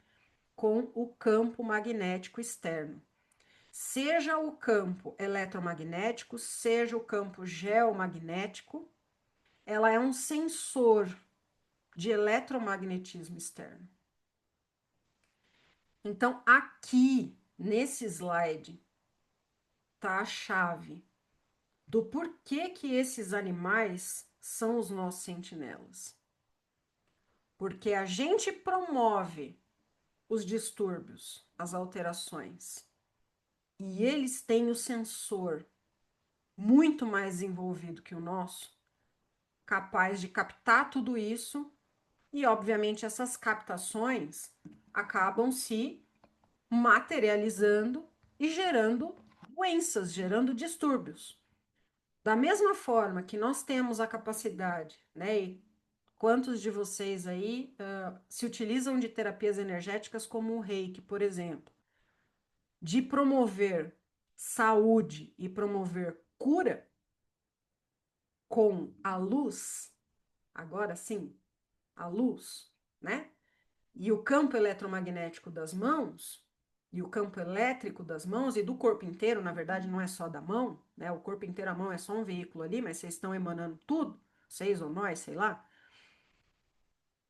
com o campo magnético externo. Seja o campo eletromagnético, seja o campo geomagnético, ela é um sensor de eletromagnetismo externo. Então, aqui nesse slide tá a chave do porquê que esses animais são os nossos sentinelas. Porque a gente promove os distúrbios, as alterações, e eles têm o sensor muito mais desenvolvido que o nosso, capaz de captar tudo isso, e obviamente essas captações acabam se materializando e gerando doenças, gerando distúrbios. Da mesma forma que nós temos a capacidade, né? E quantos de vocês aí se utilizam de terapias energéticas como o Reiki, por exemplo, de promover saúde e promover cura com a luz, agora sim, a luz, né? E o campo eletromagnético das mãos, e o campo elétrico das mãos e do corpo inteiro, na verdade, não é só da mão, né? O corpo inteiro, a mão é só um veículo ali, mas vocês estão emanando tudo, vocês ou nós, sei lá.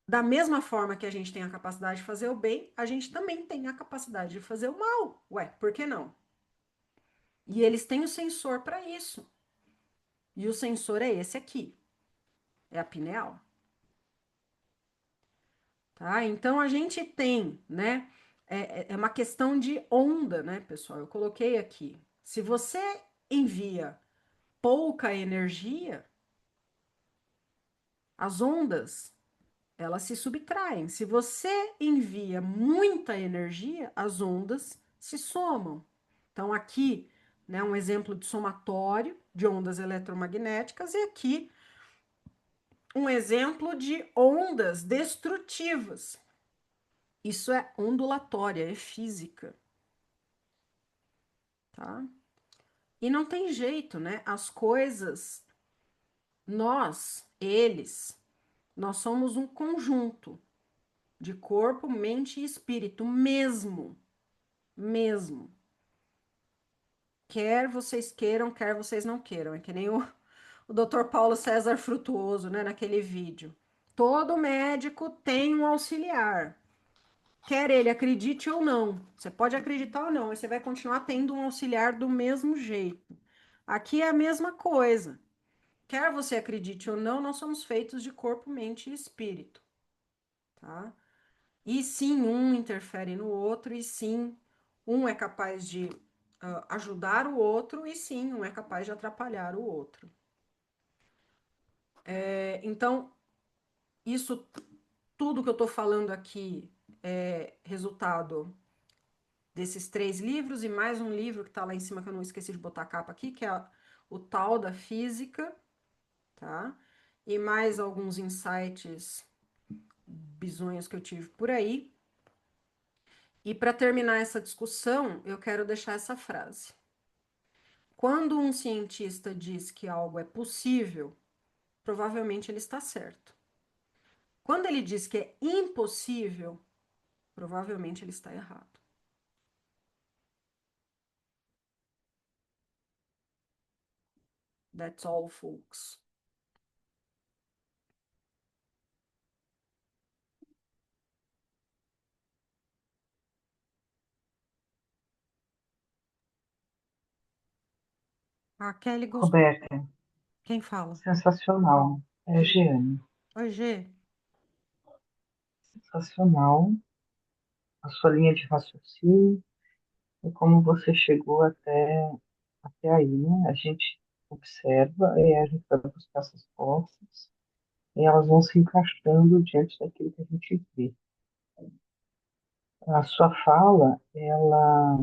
Da mesma forma que a gente tem a capacidade de fazer o bem, a gente também tem a capacidade de fazer o mal. Ué, por que não? E eles têm o sensor para isso. E o sensor é esse aqui, é a pineal. Tá? Então a gente tem, né? É uma questão de onda, né, pessoal? Eu coloquei aqui. Se você envia pouca energia, as ondas elas se subtraem. Se você envia muita energia, as ondas se somam. Então aqui, né, um exemplo de somatório de ondas eletromagnéticas e aqui um exemplo de ondas destrutivas. Isso é ondulatória, é física, tá? E não tem jeito, né? As coisas, nós, eles, nós somos um conjunto de corpo, mente e espírito, mesmo. Quer vocês queiram, quer vocês não queiram. É que nem o Dr. Paulo César Frutuoso, né, naquele vídeo. Todo médico tem um auxiliar. Quer ele acredite ou não. Você pode acreditar ou não, mas você vai continuar tendo um auxiliar do mesmo jeito. Aqui é a mesma coisa. Quer você acredite ou não, nós somos feitos de corpo, mente e espírito, tá? E sim, um interfere no outro, e sim, um é capaz de ajudar o outro, e sim, um é capaz de atrapalhar o outro. Então, isso tudo que eu estou falando aqui é resultado desses 3 livros e mais um livro que está lá em cima que eu não esqueci de botar a capa aqui, que é o Tal da Física, tá? E mais alguns insights bizonhos que eu tive por aí. E para terminar essa discussão, eu quero deixar essa frase. Quando um cientista diz que algo é possível, provavelmente ele está certo. Quando ele diz que é impossível, provavelmente ele está errado. That's all, folks. A Kelly gostou. Roberta, Quem fala? sensacional. É a Giane. Oi, Gê. Sensacional a sua linha de raciocínio e como você chegou até aí, né? A gente observa e a gente vai buscar essas respostas e elas vão se encaixando diante daquilo que a gente vê. A sua fala, ela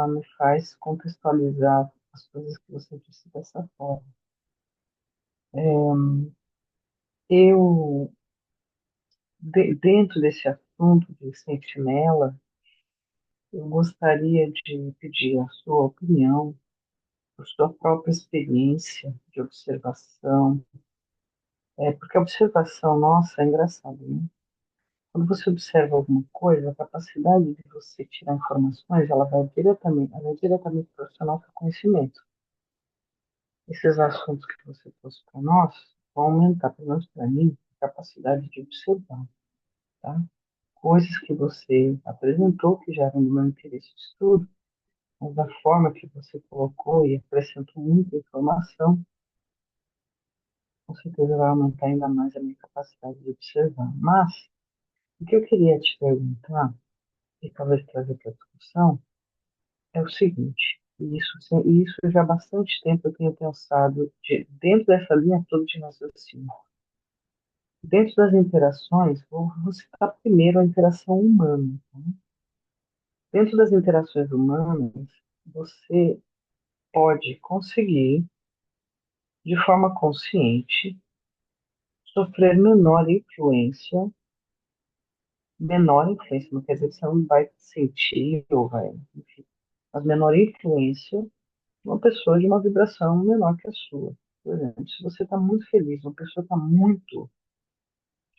me faz contextualizar as coisas que você disse dessa forma. Eu, dentro desse assunto de sentinela, eu gostaria de pedir a sua opinião por sua própria experiência de observação. Porque a observação, nossa, é engraçado, né? Quando você observa alguma coisa, a capacidade de você tirar informações, ela é diretamente proporcional ao seu conhecimento. Esses assuntos que você trouxe para nós vão aumentar, pelo menos para mim, a capacidade de observar, tá? Coisas que você apresentou que já eram do meu interesse de estudo, mas da forma que você colocou e acrescentou muita informação, com certeza vai aumentar ainda mais a minha capacidade de observar. Mas, o que eu queria te perguntar, e talvez trazer para a discussão, é o seguinte, e isso já há bastante tempo eu tenho pensado dentro dessa linha toda de raciocínio. Dentro das interações, vou citar primeiro a interação humana. Tá? Dentro das interações humanas, você pode conseguir, de forma consciente, sofrer menor influência, não quer dizer que você não vai sentir ou vai, enfim, mas menor influência de uma pessoa de uma vibração menor que a sua. Por exemplo, se você está muito feliz, uma pessoa está muito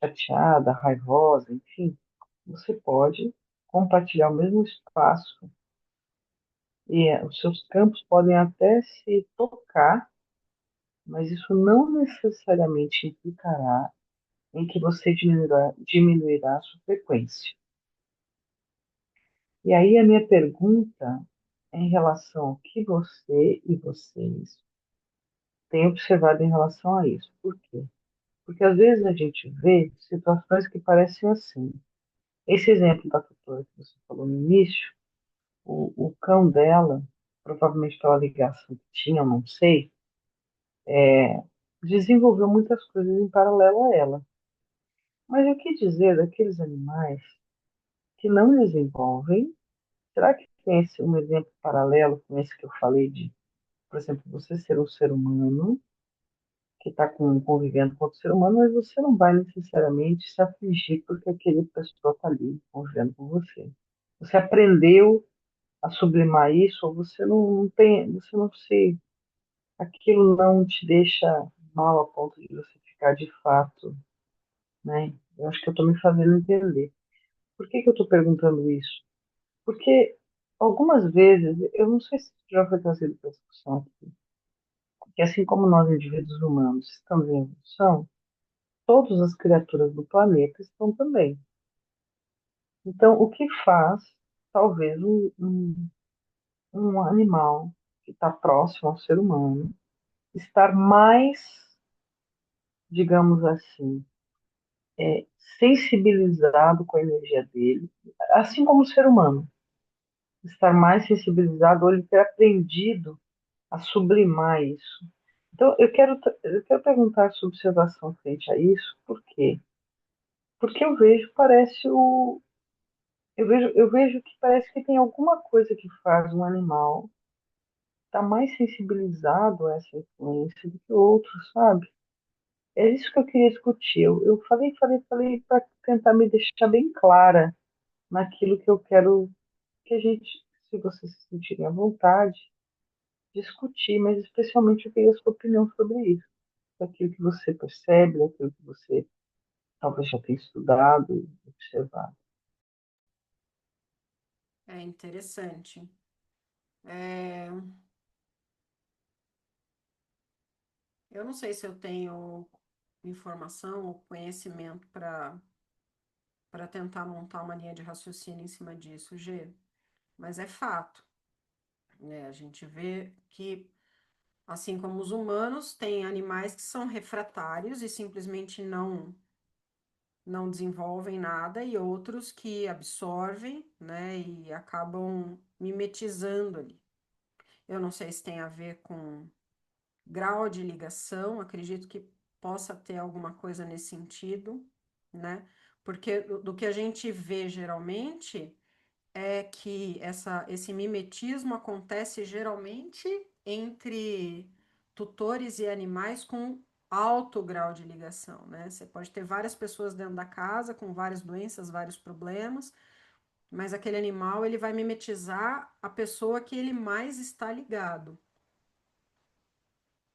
chateada, raivosa, enfim, você pode compartilhar o mesmo espaço e os seus campos podem até se tocar, mas isso não necessariamente implicará em que você diminuirá a sua frequência. E aí a minha pergunta é em relação ao que você e vocês têm observado em relação a isso. Por quê? Porque às vezes a gente vê situações que parecem assim. Esse exemplo da tutora que você falou no início, o cão dela, provavelmente pela ligação que tinha, eu não sei, desenvolveu muitas coisas em paralelo a ela. Mas o que dizer daqueles animais que não desenvolvem? Será que tem um exemplo paralelo com esse que eu falei de, por exemplo, você ser um ser humano que está convivendo com outro ser humano, mas você não vai necessariamente se afligir porque aquele pessoa está ali convivendo com você. Você aprendeu a sublimar isso, ou você não tem, você não se, aquilo não te deixa mal a ponto de você ficar de fato, né? Eu acho que eu estou me fazendo entender. Por que que eu estou perguntando isso? Porque algumas vezes, eu não sei se já foi trazido para discussão aqui, que assim como nós, indivíduos humanos, estamos em evolução, todas as criaturas do planeta estão também. Então, o que faz, talvez, um animal que está próximo ao ser humano estar mais, digamos assim, é, sensibilizado com a energia dele, assim como o ser humano, estar mais sensibilizado ou ele ter aprendido a sublimar isso. Então, eu quero perguntar sua observação frente a isso, por quê? Porque eu vejo que parece que tem alguma coisa que faz um animal estar mais sensibilizado a essa influência do que outros, sabe? É isso que eu queria discutir. Eu falei para tentar me deixar bem clara naquilo que eu quero que a gente, se vocês se sentirem à vontade, discutir, mas especialmente eu queria a sua opinião sobre isso, daquilo que você percebe, daquilo que você talvez já tenha estudado e observado. É interessante. É, eu não sei se eu tenho informação ou conhecimento para tentar montar uma linha de raciocínio em cima disso, G, mas é fato, né? A gente vê que, assim como os humanos, tem animais que são refratários e simplesmente não desenvolvem nada, e outros que absorvem, né, e acabam mimetizando ali. Eu não sei se tem a ver com grau de ligação, acredito que possa ter alguma coisa nesse sentido, né? Porque do que a gente vê geralmente é que esse mimetismo acontece geralmente entre tutores e animais com alto grau de ligação, né? Você pode ter várias pessoas dentro da casa com várias doenças, vários problemas, mas aquele animal ele vai mimetizar a pessoa que ele mais está ligado.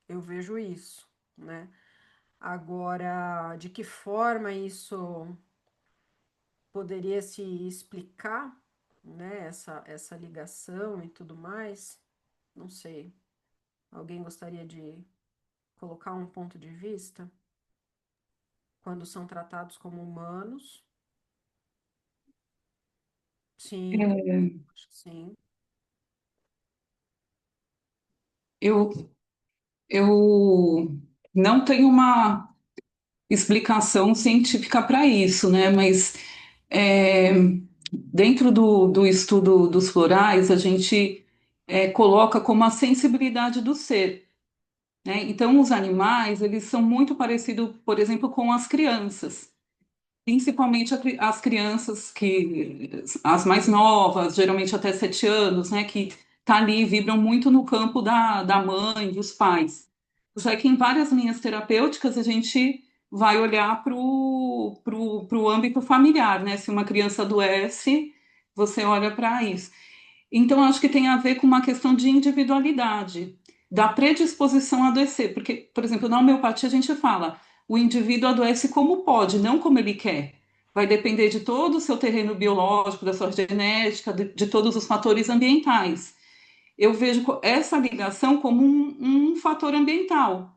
Eu vejo isso, né? Agora, de que forma isso poderia se explicar, né? Essa ligação e tudo mais, não sei. Alguém gostaria de colocar um ponto de vista? Quando são tratados como humanos? Sim, É, acho que sim. eu, eu não tenho uma explicação científica para isso, né? Mas é, dentro do estudo dos florais, a gente coloca como a sensibilidade do ser, né? Então, os animais, eles são muito parecidos, por exemplo, com as crianças. Principalmente as crianças as mais novas, geralmente até 7 anos, né, que tá ali, vibram muito no campo da mãe, dos pais. Já que em várias linhas terapêuticas a gente vai olhar pro âmbito familiar, né? Se uma criança adoece, você olha para isso. Então, eu acho que tem a ver com uma questão de individualidade, da predisposição a adoecer. Porque, por exemplo, na homeopatia a gente fala, o indivíduo adoece como pode, não como ele quer. Vai depender de todo o seu terreno biológico, da sua genética, de todos os fatores ambientais. Eu vejo essa ligação como um fator ambiental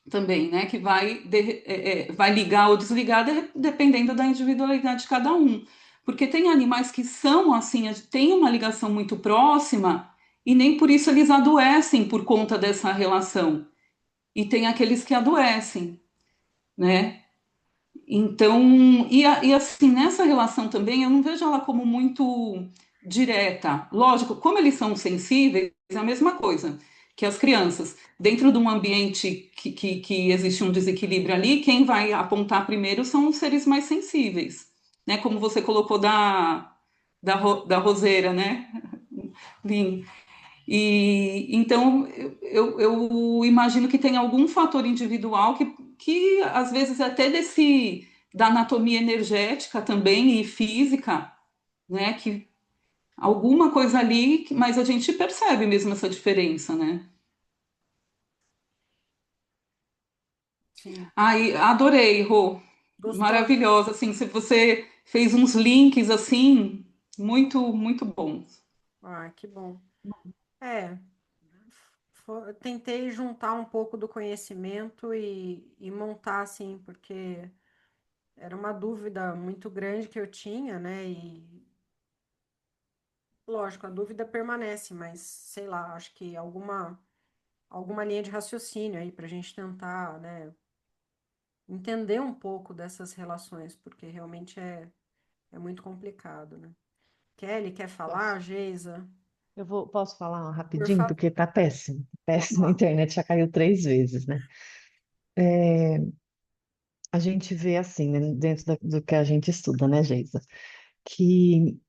também, né? Que vai ligar ou desligar dependendo da individualidade de cada um. Porque tem animais que são assim, têm uma ligação muito próxima e nem por isso eles adoecem por conta dessa relação. E tem aqueles que adoecem, né? Então, e assim, nessa relação também, eu não vejo ela como muito direta. Lógico, como eles são sensíveis, é a mesma coisa que as crianças. Dentro de um ambiente que existe um desequilíbrio ali, quem vai apontar primeiro são os seres mais sensíveis, né? Como você colocou da roseira, né? Lin? E então eu imagino que tem algum fator individual que às vezes até desse da anatomia energética também e física, né? Que alguma coisa ali, mas a gente percebe mesmo essa diferença, né? Sim. Ai, adorei, Rô. Gostou? Maravilhosa, assim, se você fez uns links assim, muito bons. Ah, que bom. É, tentei juntar um pouco do conhecimento e montar assim, porque era uma dúvida muito grande que eu tinha, né? E lógico, a dúvida permanece, mas sei lá, acho que alguma linha de raciocínio aí para a gente tentar, né, entender um pouco dessas relações, porque realmente é muito complicado, né? Kelly, quer falar? Posso, Geisa? posso falar Por rapidinho, favor. porque tá péssimo. Pode Péssimo, a falar. internet já caiu 3 vezes, né? A gente vê assim, né, dentro do que a gente estuda, né, Geisa? Que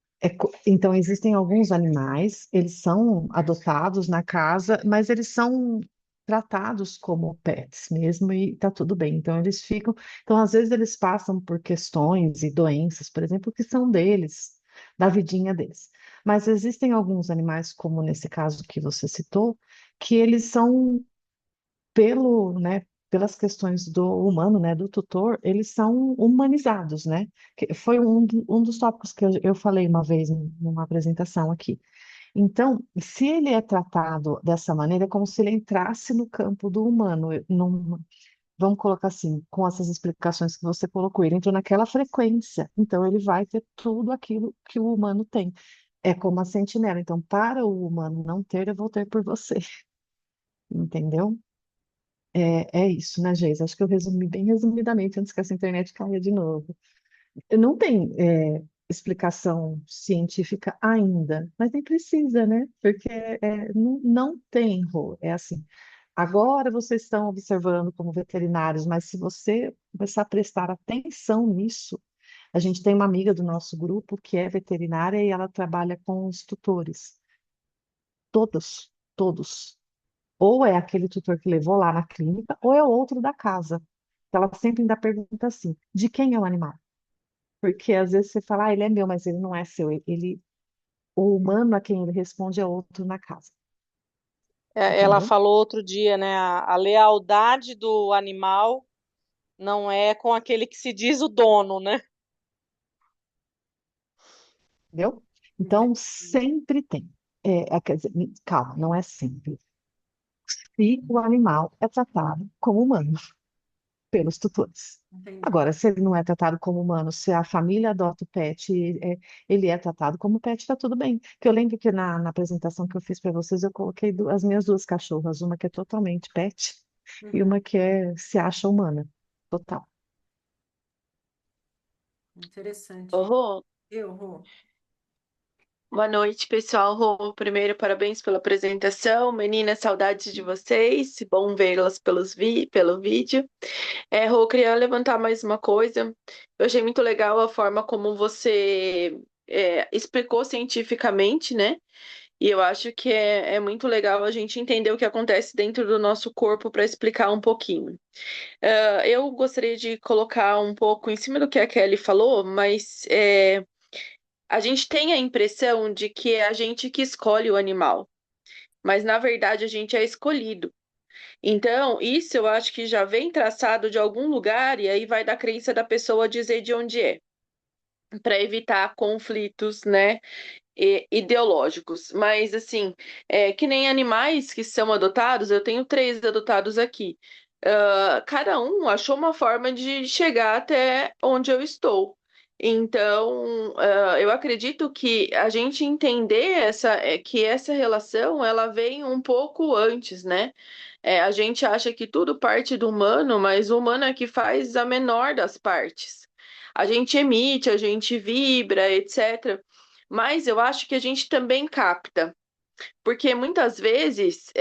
então existem alguns animais, eles são adotados na casa, mas eles são tratados como pets mesmo e tá tudo bem. Então eles ficam, então às vezes eles passam por questões e doenças, por exemplo, que são deles, da vidinha deles. Mas existem alguns animais, como nesse caso que você citou, que eles são pelas questões do humano, né, do tutor, eles são humanizados, né? Que foi um dos tópicos que eu falei uma vez numa apresentação aqui. Então, se ele é tratado dessa maneira, é como se ele entrasse no campo do humano. Vamos colocar assim, com essas explicações que você colocou, ele entrou naquela frequência, então ele vai ter tudo aquilo que o humano tem. É como a sentinela. Então, para o humano não ter, eu vou ter por você, entendeu? É isso, né, Geis? Acho que eu resumi bem resumidamente antes que essa internet caia de novo. Não tem explicação científica ainda, mas nem precisa, né? Porque não tem, Rô. É assim. Agora vocês estão observando como veterinários, mas se você começar a prestar atenção nisso, a gente tem uma amiga do nosso grupo que é veterinária e ela trabalha com os tutores. Todos, todos. Ou é aquele tutor que levou lá na clínica, ou é o outro da casa. Ela sempre ainda pergunta assim: de quem é o animal? Porque às vezes você fala, ele é meu, mas ele não é seu. O humano a quem ele responde é outro na casa. Ela entendeu? falou outro dia, né? A lealdade do animal não é com aquele que se diz o dono, né? Entendeu? Então, Interessante. sempre tem. Quer dizer, calma, não é sempre. Se o animal é tratado como humano pelos tutores. Entendi. Agora, se ele não é tratado como humano, se a família adota o pet, ele é tratado como pet, está tudo bem. Que eu lembro que na apresentação que eu fiz para vocês, eu coloquei as minhas duas cachorras, uma que é totalmente pet e Uhum. uma que se acha humana, total. Interessante. Ô, Rô, Eu, Rô. boa noite, pessoal. Rô, primeiro, parabéns pela apresentação. Meninas, saudades de vocês. Bom vê-las pelo vídeo. Rô, queria levantar mais uma coisa. Eu achei muito legal a forma como você explicou cientificamente, né? E eu acho que é muito legal a gente entender o que acontece dentro do nosso corpo para explicar um pouquinho. Eu gostaria de colocar um pouco em cima do que a Kelly falou, mas a gente tem a impressão de que é a gente que escolhe o animal, mas na verdade a gente é escolhido. Então, isso eu acho que já vem traçado de algum lugar, e aí vai da crença da pessoa dizer de onde é, para evitar conflitos, né, ideológicos. Mas, assim, que nem animais que são adotados, eu tenho três adotados aqui. Cada um achou uma forma de chegar até onde eu estou. Então, eu acredito que a gente entender que essa relação ela vem um pouco antes, né? A gente acha que tudo parte do humano, mas o humano é que faz a menor das partes. A gente emite, a gente vibra, etc. Mas eu acho que a gente também capta. Porque muitas vezes,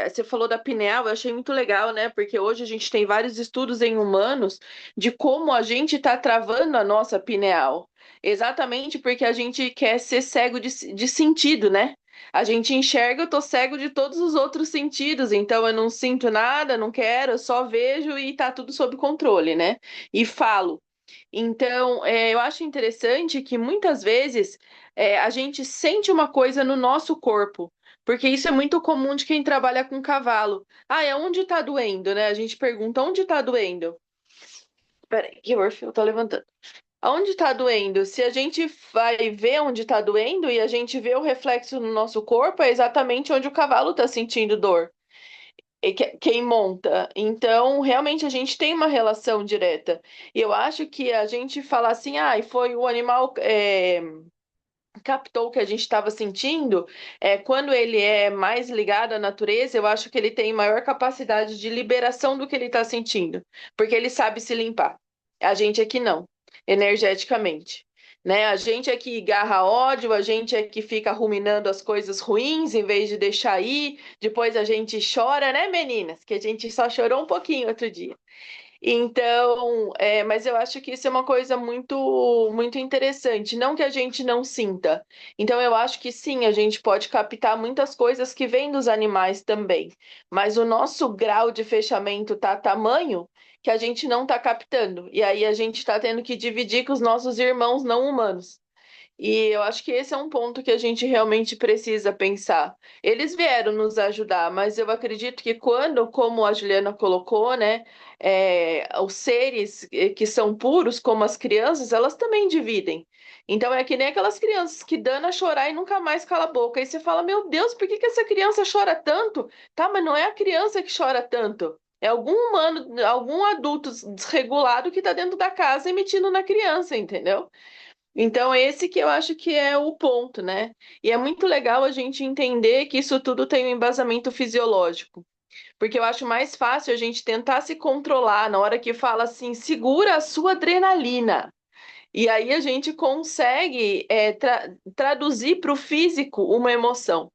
você falou da pineal, eu achei muito legal, né? Porque hoje a gente tem vários estudos em humanos de como a gente está travando a nossa pineal. Exatamente porque a gente quer ser cego de sentido, né? A gente enxerga, eu tô cego de todos os outros sentidos, então eu não sinto nada, não quero, eu só vejo e tá tudo sob controle, né? E falo. Então, eu acho interessante que muitas vezes a gente sente uma coisa no nosso corpo, porque isso é muito comum de quem trabalha com cavalo. Ah, é onde tá doendo, né? A gente pergunta onde tá doendo. Peraí, que o Orfeu tá levantando. Aonde tá doendo? Se a gente vai ver onde tá doendo e a gente vê o reflexo no nosso corpo, é exatamente onde o cavalo tá sentindo dor. Quem monta. Então, realmente a gente tem uma relação direta. E eu acho que a gente falar assim, ah, foi o animal captou o que a gente estava sentindo, quando ele é mais ligado à natureza, eu acho que ele tem maior capacidade de liberação do que ele está sentindo, porque ele sabe se limpar. A gente aqui não, energeticamente. Né? A gente é que garra ódio, a gente é que fica ruminando as coisas ruins em vez de deixar ir. Depois a gente chora, né, meninas? Que a gente só chorou um pouquinho outro dia. Então, mas eu acho que isso é uma coisa muito, muito interessante, não que a gente não sinta. Então, eu acho que sim, a gente pode captar muitas coisas que vêm dos animais também, mas o nosso grau de fechamento tá tamanho que a gente não está captando, e aí a gente está tendo que dividir com os nossos irmãos não humanos. E eu acho que esse é um ponto que a gente realmente precisa pensar. Eles vieram nos ajudar, mas eu acredito que quando, como a Juliana colocou, né, os seres que são puros, como as crianças, elas também dividem. Então é que nem aquelas crianças que dão a chorar e nunca mais cala a boca. Aí você fala, meu Deus, por que que essa criança chora tanto? Tá, mas não é a criança que chora tanto. É algum humano, algum adulto desregulado que está dentro da casa emitindo na criança, entendeu? Então, esse que eu acho que é o ponto, né? E é muito legal a gente entender que isso tudo tem um embasamento fisiológico. Porque eu acho mais fácil a gente tentar se controlar na hora que fala assim, segura a sua adrenalina. E aí a gente consegue traduzir para o físico uma emoção.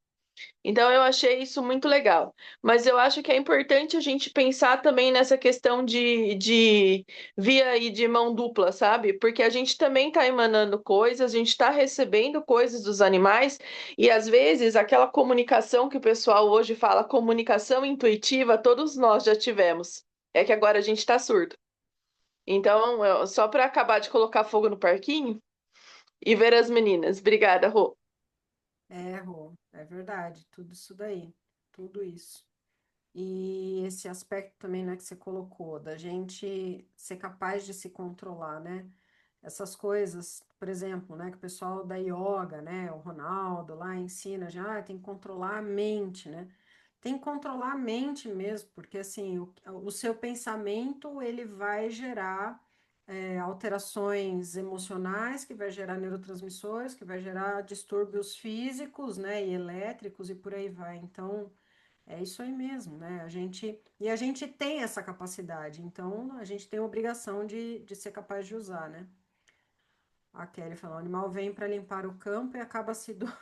Então eu achei isso muito legal. Mas eu acho que é importante a gente pensar também nessa questão de via e de mão dupla, sabe? Porque a gente também está emanando coisas, a gente está recebendo coisas dos animais, e às vezes aquela comunicação que o pessoal hoje fala, comunicação intuitiva, todos nós já tivemos. É que agora a gente está surdo. Então, só para acabar de colocar fogo no parquinho e ver as meninas. Obrigada, Rô. Rô, é verdade, tudo isso daí. tudo isso. E esse aspecto também, né, que você colocou, da gente ser capaz de se controlar, né? Essas coisas, por exemplo, né, que o pessoal da yoga, né, o Ronaldo lá ensina já, tem que controlar a mente, né? Tem que controlar a mente mesmo, porque assim, o seu pensamento, ele vai gerar alterações emocionais, que vai gerar neurotransmissores, que vai gerar distúrbios físicos, né, e elétricos e por aí vai. Então, é isso aí mesmo, né? A gente tem essa capacidade, então a gente tem a obrigação de ser capaz de usar, né? A Kelly falou, o animal vem para limpar o campo e acaba se doando.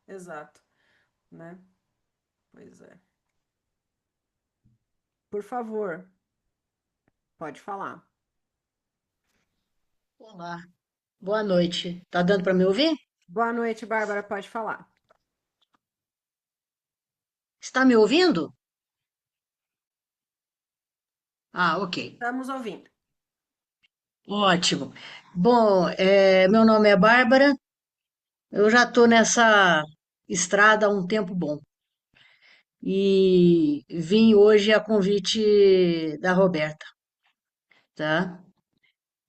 Exato, né? Pois é. Por favor, pode falar. Olá, boa noite. Tá dando para me ouvir? Boa noite, Bárbara, pode falar. Está me ouvindo? Ah, ok. Estamos ouvindo. Ótimo. Bom, meu nome é Bárbara. Eu já estou nessa estrada há um tempo bom. E vim hoje a convite da Roberta, tá?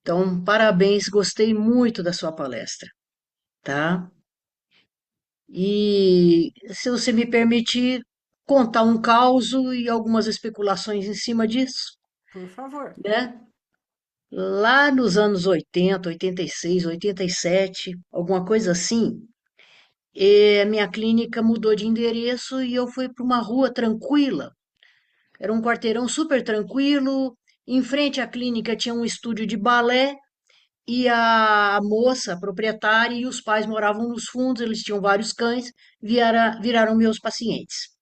Então, parabéns, gostei muito da sua palestra, tá? E se você me permitir contar um caso e algumas especulações em cima disso, Por favor. né? Lá nos anos 80, 86, 87, alguma coisa assim, a minha clínica mudou de endereço e eu fui para uma rua tranquila. Era um quarteirão super tranquilo. Em frente à clínica tinha um estúdio de balé e a moça, a proprietária e os pais moravam nos fundos, eles tinham vários cães, viraram meus pacientes.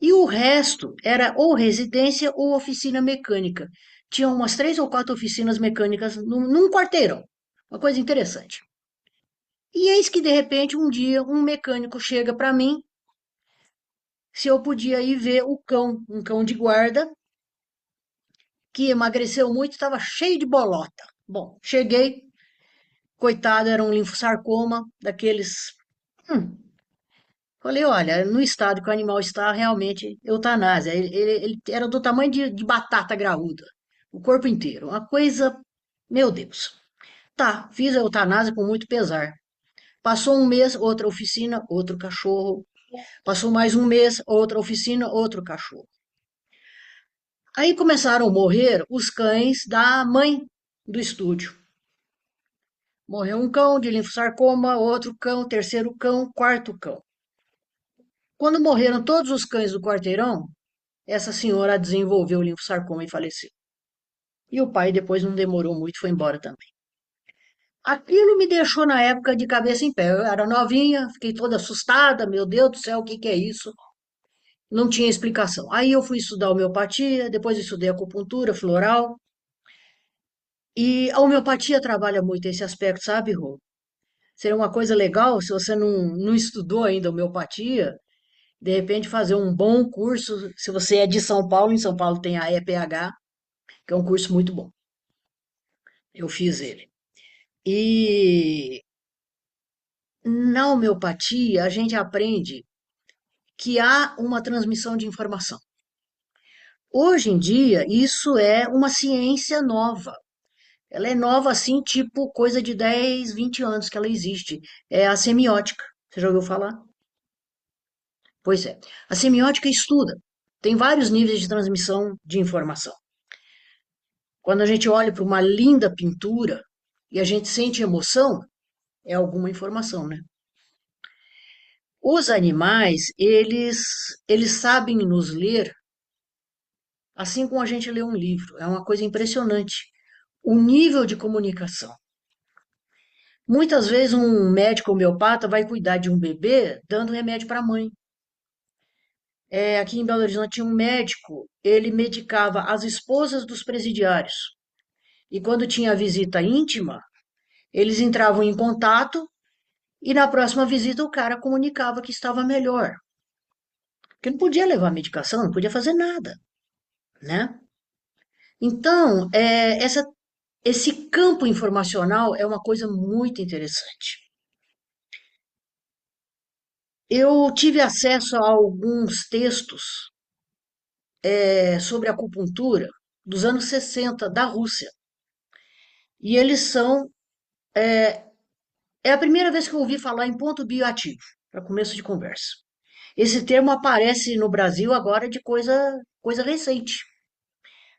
E o resto era ou residência ou oficina mecânica. Tinha umas 3 ou 4 oficinas mecânicas num quarteirão. Uma coisa interessante. E eis que, de repente, um dia, um mecânico chega para mim se eu podia ir ver o cão, um cão de guarda, que emagreceu muito, estava cheio de bolota. Bom, cheguei, coitado, era um linfosarcoma, daqueles. Hum, Falei, olha, no estado que o animal está, realmente, eutanásia. Ele era do tamanho de batata graúda, o corpo inteiro. Uma coisa, meu Deus. Tá, fiz a eutanásia com muito pesar. Passou um mês, outra oficina, outro cachorro. Passou mais um mês, outra oficina, outro cachorro. Aí começaram a morrer os cães da mãe do estúdio. Morreu um cão de linfosarcoma, outro cão, terceiro cão, quarto cão. Quando morreram todos os cães do quarteirão, essa senhora desenvolveu linfosarcoma e faleceu. E o pai depois não demorou muito, foi embora também. Aquilo me deixou na época de cabeça em pé. Eu era novinha, fiquei toda assustada, meu Deus do céu, o que que é isso? Não tinha explicação. Aí eu fui estudar homeopatia, depois estudei acupuntura floral. E a homeopatia trabalha muito esse aspecto, sabe, Rô? Seria uma coisa legal se você não estudou ainda homeopatia, de repente fazer um bom curso. Se você é de São Paulo, em São Paulo tem a EPH, que é um curso muito bom. Eu fiz ele. E na homeopatia, a gente aprende que há uma transmissão de informação. Hoje em dia, isso é uma ciência nova. Ela é nova assim, tipo coisa de 10, 20 anos que ela existe. É a semiótica. Você já ouviu falar? Pois é. A semiótica estuda. Tem vários níveis de transmissão de informação. Quando a gente olha para uma linda pintura e a gente sente emoção, é alguma informação, né? Os animais, eles sabem nos ler assim como a gente lê um livro. É uma coisa impressionante. O nível de comunicação. Muitas vezes um médico homeopata vai cuidar de um bebê dando remédio para a mãe. Aqui em Belo Horizonte tinha um médico, ele medicava as esposas dos presidiários. E quando tinha visita íntima, eles entravam em contato e na próxima visita o cara comunicava que estava melhor. Porque não podia levar medicação, não podia fazer nada, né? Então, esse campo informacional é uma coisa muito interessante. eu tive acesso a alguns textos sobre acupuntura dos anos 60 da Rússia. E eles são. É a primeira vez que eu ouvi falar em ponto bioativo, para começo de conversa. Esse termo aparece no Brasil agora de coisa recente.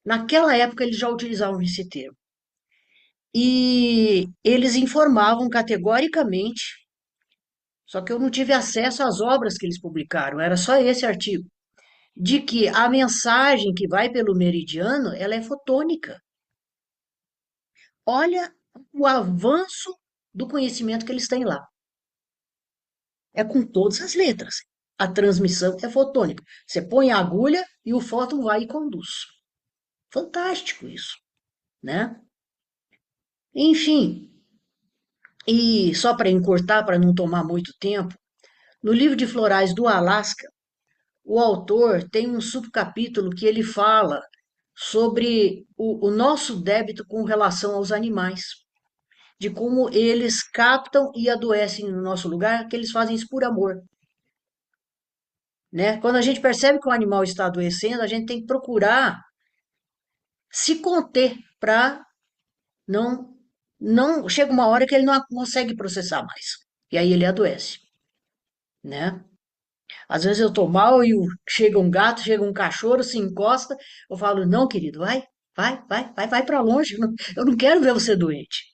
Naquela época eles já utilizavam esse termo. E eles informavam categoricamente, só que eu não tive acesso às obras que eles publicaram, era só esse artigo, de que a mensagem que vai pelo meridiano, ela é fotônica. Olha o avanço do conhecimento que eles têm lá. É com todas as letras. A transmissão é fotônica. Você põe a agulha e o fóton vai e conduz. Fantástico isso, né? Enfim, e só para encurtar, para não tomar muito tempo, no livro de florais do Alasca, o autor tem um subcapítulo que ele fala sobre o nosso débito com relação aos animais, de como eles captam e adoecem no nosso lugar, que eles fazem isso por amor, né? Quando a gente percebe que o animal está adoecendo, a gente tem que procurar se conter para não chega uma hora que ele não consegue processar mais. E aí ele adoece, né? Às vezes eu tô mal e chega um gato, chega um cachorro, se encosta, eu falo: "Não, querido, vai para longe, eu não quero ver você doente.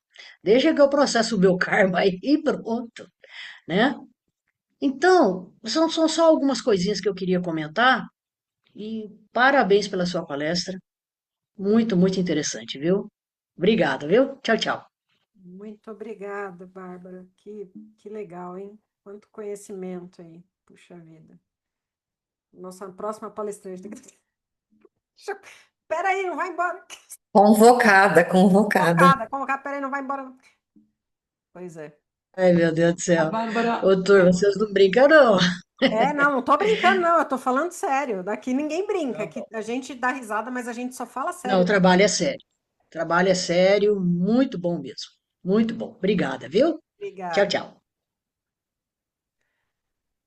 Deixa que eu processo o meu karma aí e pronto", né? Então, são só algumas coisinhas que eu queria comentar e parabéns pela sua palestra. Muito, muito interessante, viu? Obrigada, viu? Tchau, tchau. Muito obrigada, Bárbara. Que legal, hein? Quanto conhecimento aí. Puxa vida. Nossa próxima palestrante. Peraí, não vai embora. Convocada, convocada. Convocada, peraí, não vai embora. Não. Pois é. Ai, meu Deus do A céu. Bárbara, Ô, turma, vocês não brincam, não. Não tô brincando, não. Eu tô falando sério. Daqui ninguém brinca. Aqui a gente dá risada, mas a gente só fala Não, o sério. trabalho é sério. O trabalho é sério, muito bom mesmo. Muito bom. Obrigada, viu? Tchau, Obrigada. tchau.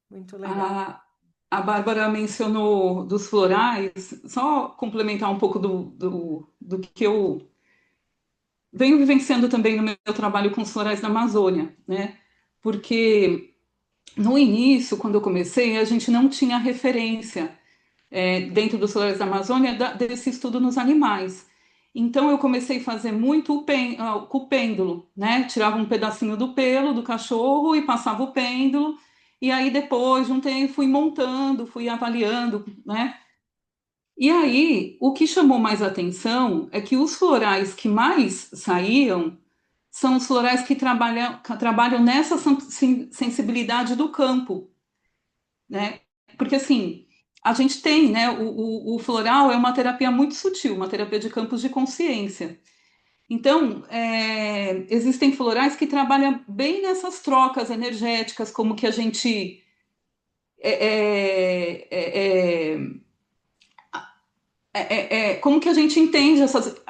Muito legal. a, a Bárbara mencionou dos florais, só complementar um pouco do que eu venho vivenciando também no meu trabalho com os florais da Amazônia, né? Porque no início, quando eu comecei, a gente não tinha referência dentro dos florais da Amazônia desse estudo nos animais. Então eu comecei a fazer muito com o pêndulo, né? Tirava um pedacinho do pelo do cachorro e passava o pêndulo, e aí depois de um tempo fui montando, fui avaliando, né? E aí o que chamou mais atenção é que os florais que mais saíam são os florais que trabalham nessa sensibilidade do campo, né? Porque assim, a gente tem, né? O floral é uma terapia muito sutil, uma terapia de campos de consciência. Então, existem florais que trabalham bem nessas trocas energéticas, como que a gente é, é, é, como que a gente entende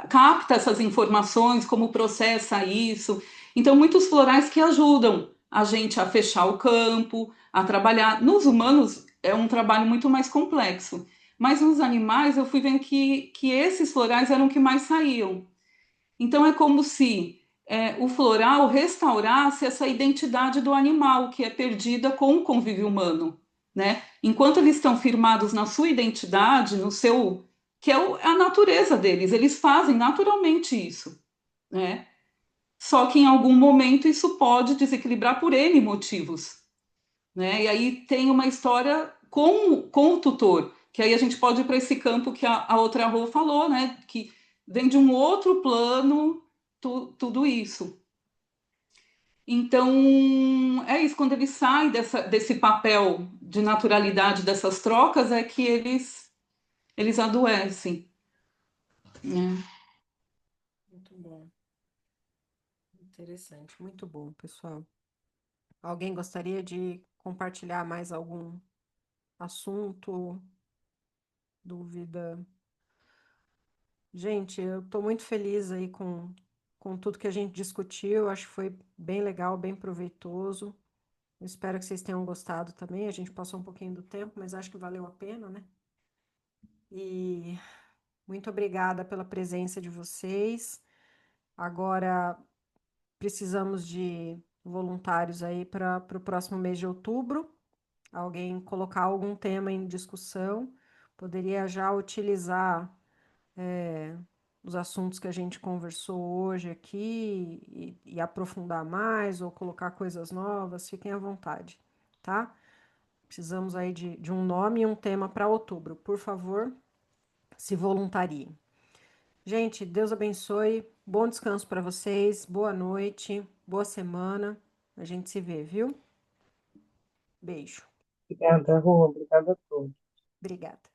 capta essas informações, como processa isso. Então, muitos florais que ajudam a gente a fechar o campo, a trabalhar. Nos humanos é um trabalho muito mais complexo, mas nos animais eu fui vendo que esses florais eram os que mais saíam. Então, é como se o floral restaurasse essa identidade do animal que é perdida com o convívio humano, né? Enquanto eles estão firmados na sua identidade, no seu que é a natureza deles, eles fazem naturalmente isso, né? Só que em algum momento isso pode desequilibrar por N motivos, né? E aí tem uma história com o tutor, que aí a gente pode ir para esse campo que a outra Rô falou, né? Que vem de um outro plano tudo isso. Então, é isso, quando ele sai desse papel de naturalidade dessas trocas, é que eles adoecem, né? Muito bom. Interessante. Muito bom, pessoal. Alguém gostaria de compartilhar mais algum assunto, dúvida? Gente, eu estou muito feliz aí com tudo que a gente discutiu. Acho que foi bem legal, bem proveitoso. Eu espero que vocês tenham gostado também. A gente passou um pouquinho do tempo, mas acho que valeu a pena, né? E muito obrigada pela presença de vocês. Agora precisamos de voluntários aí para o próximo mês de outubro. Alguém colocar algum tema em discussão. Poderia já utilizar os assuntos que a gente conversou hoje aqui e aprofundar mais ou colocar coisas novas. Fiquem à vontade, tá? Precisamos aí de um nome e um tema para outubro. Por favor, se voluntariem. Gente, Deus abençoe. Bom descanso para vocês. Boa noite. Boa semana. A gente se vê, viu? Beijo. Obrigada, Rô. Obrigada a todos. Obrigada.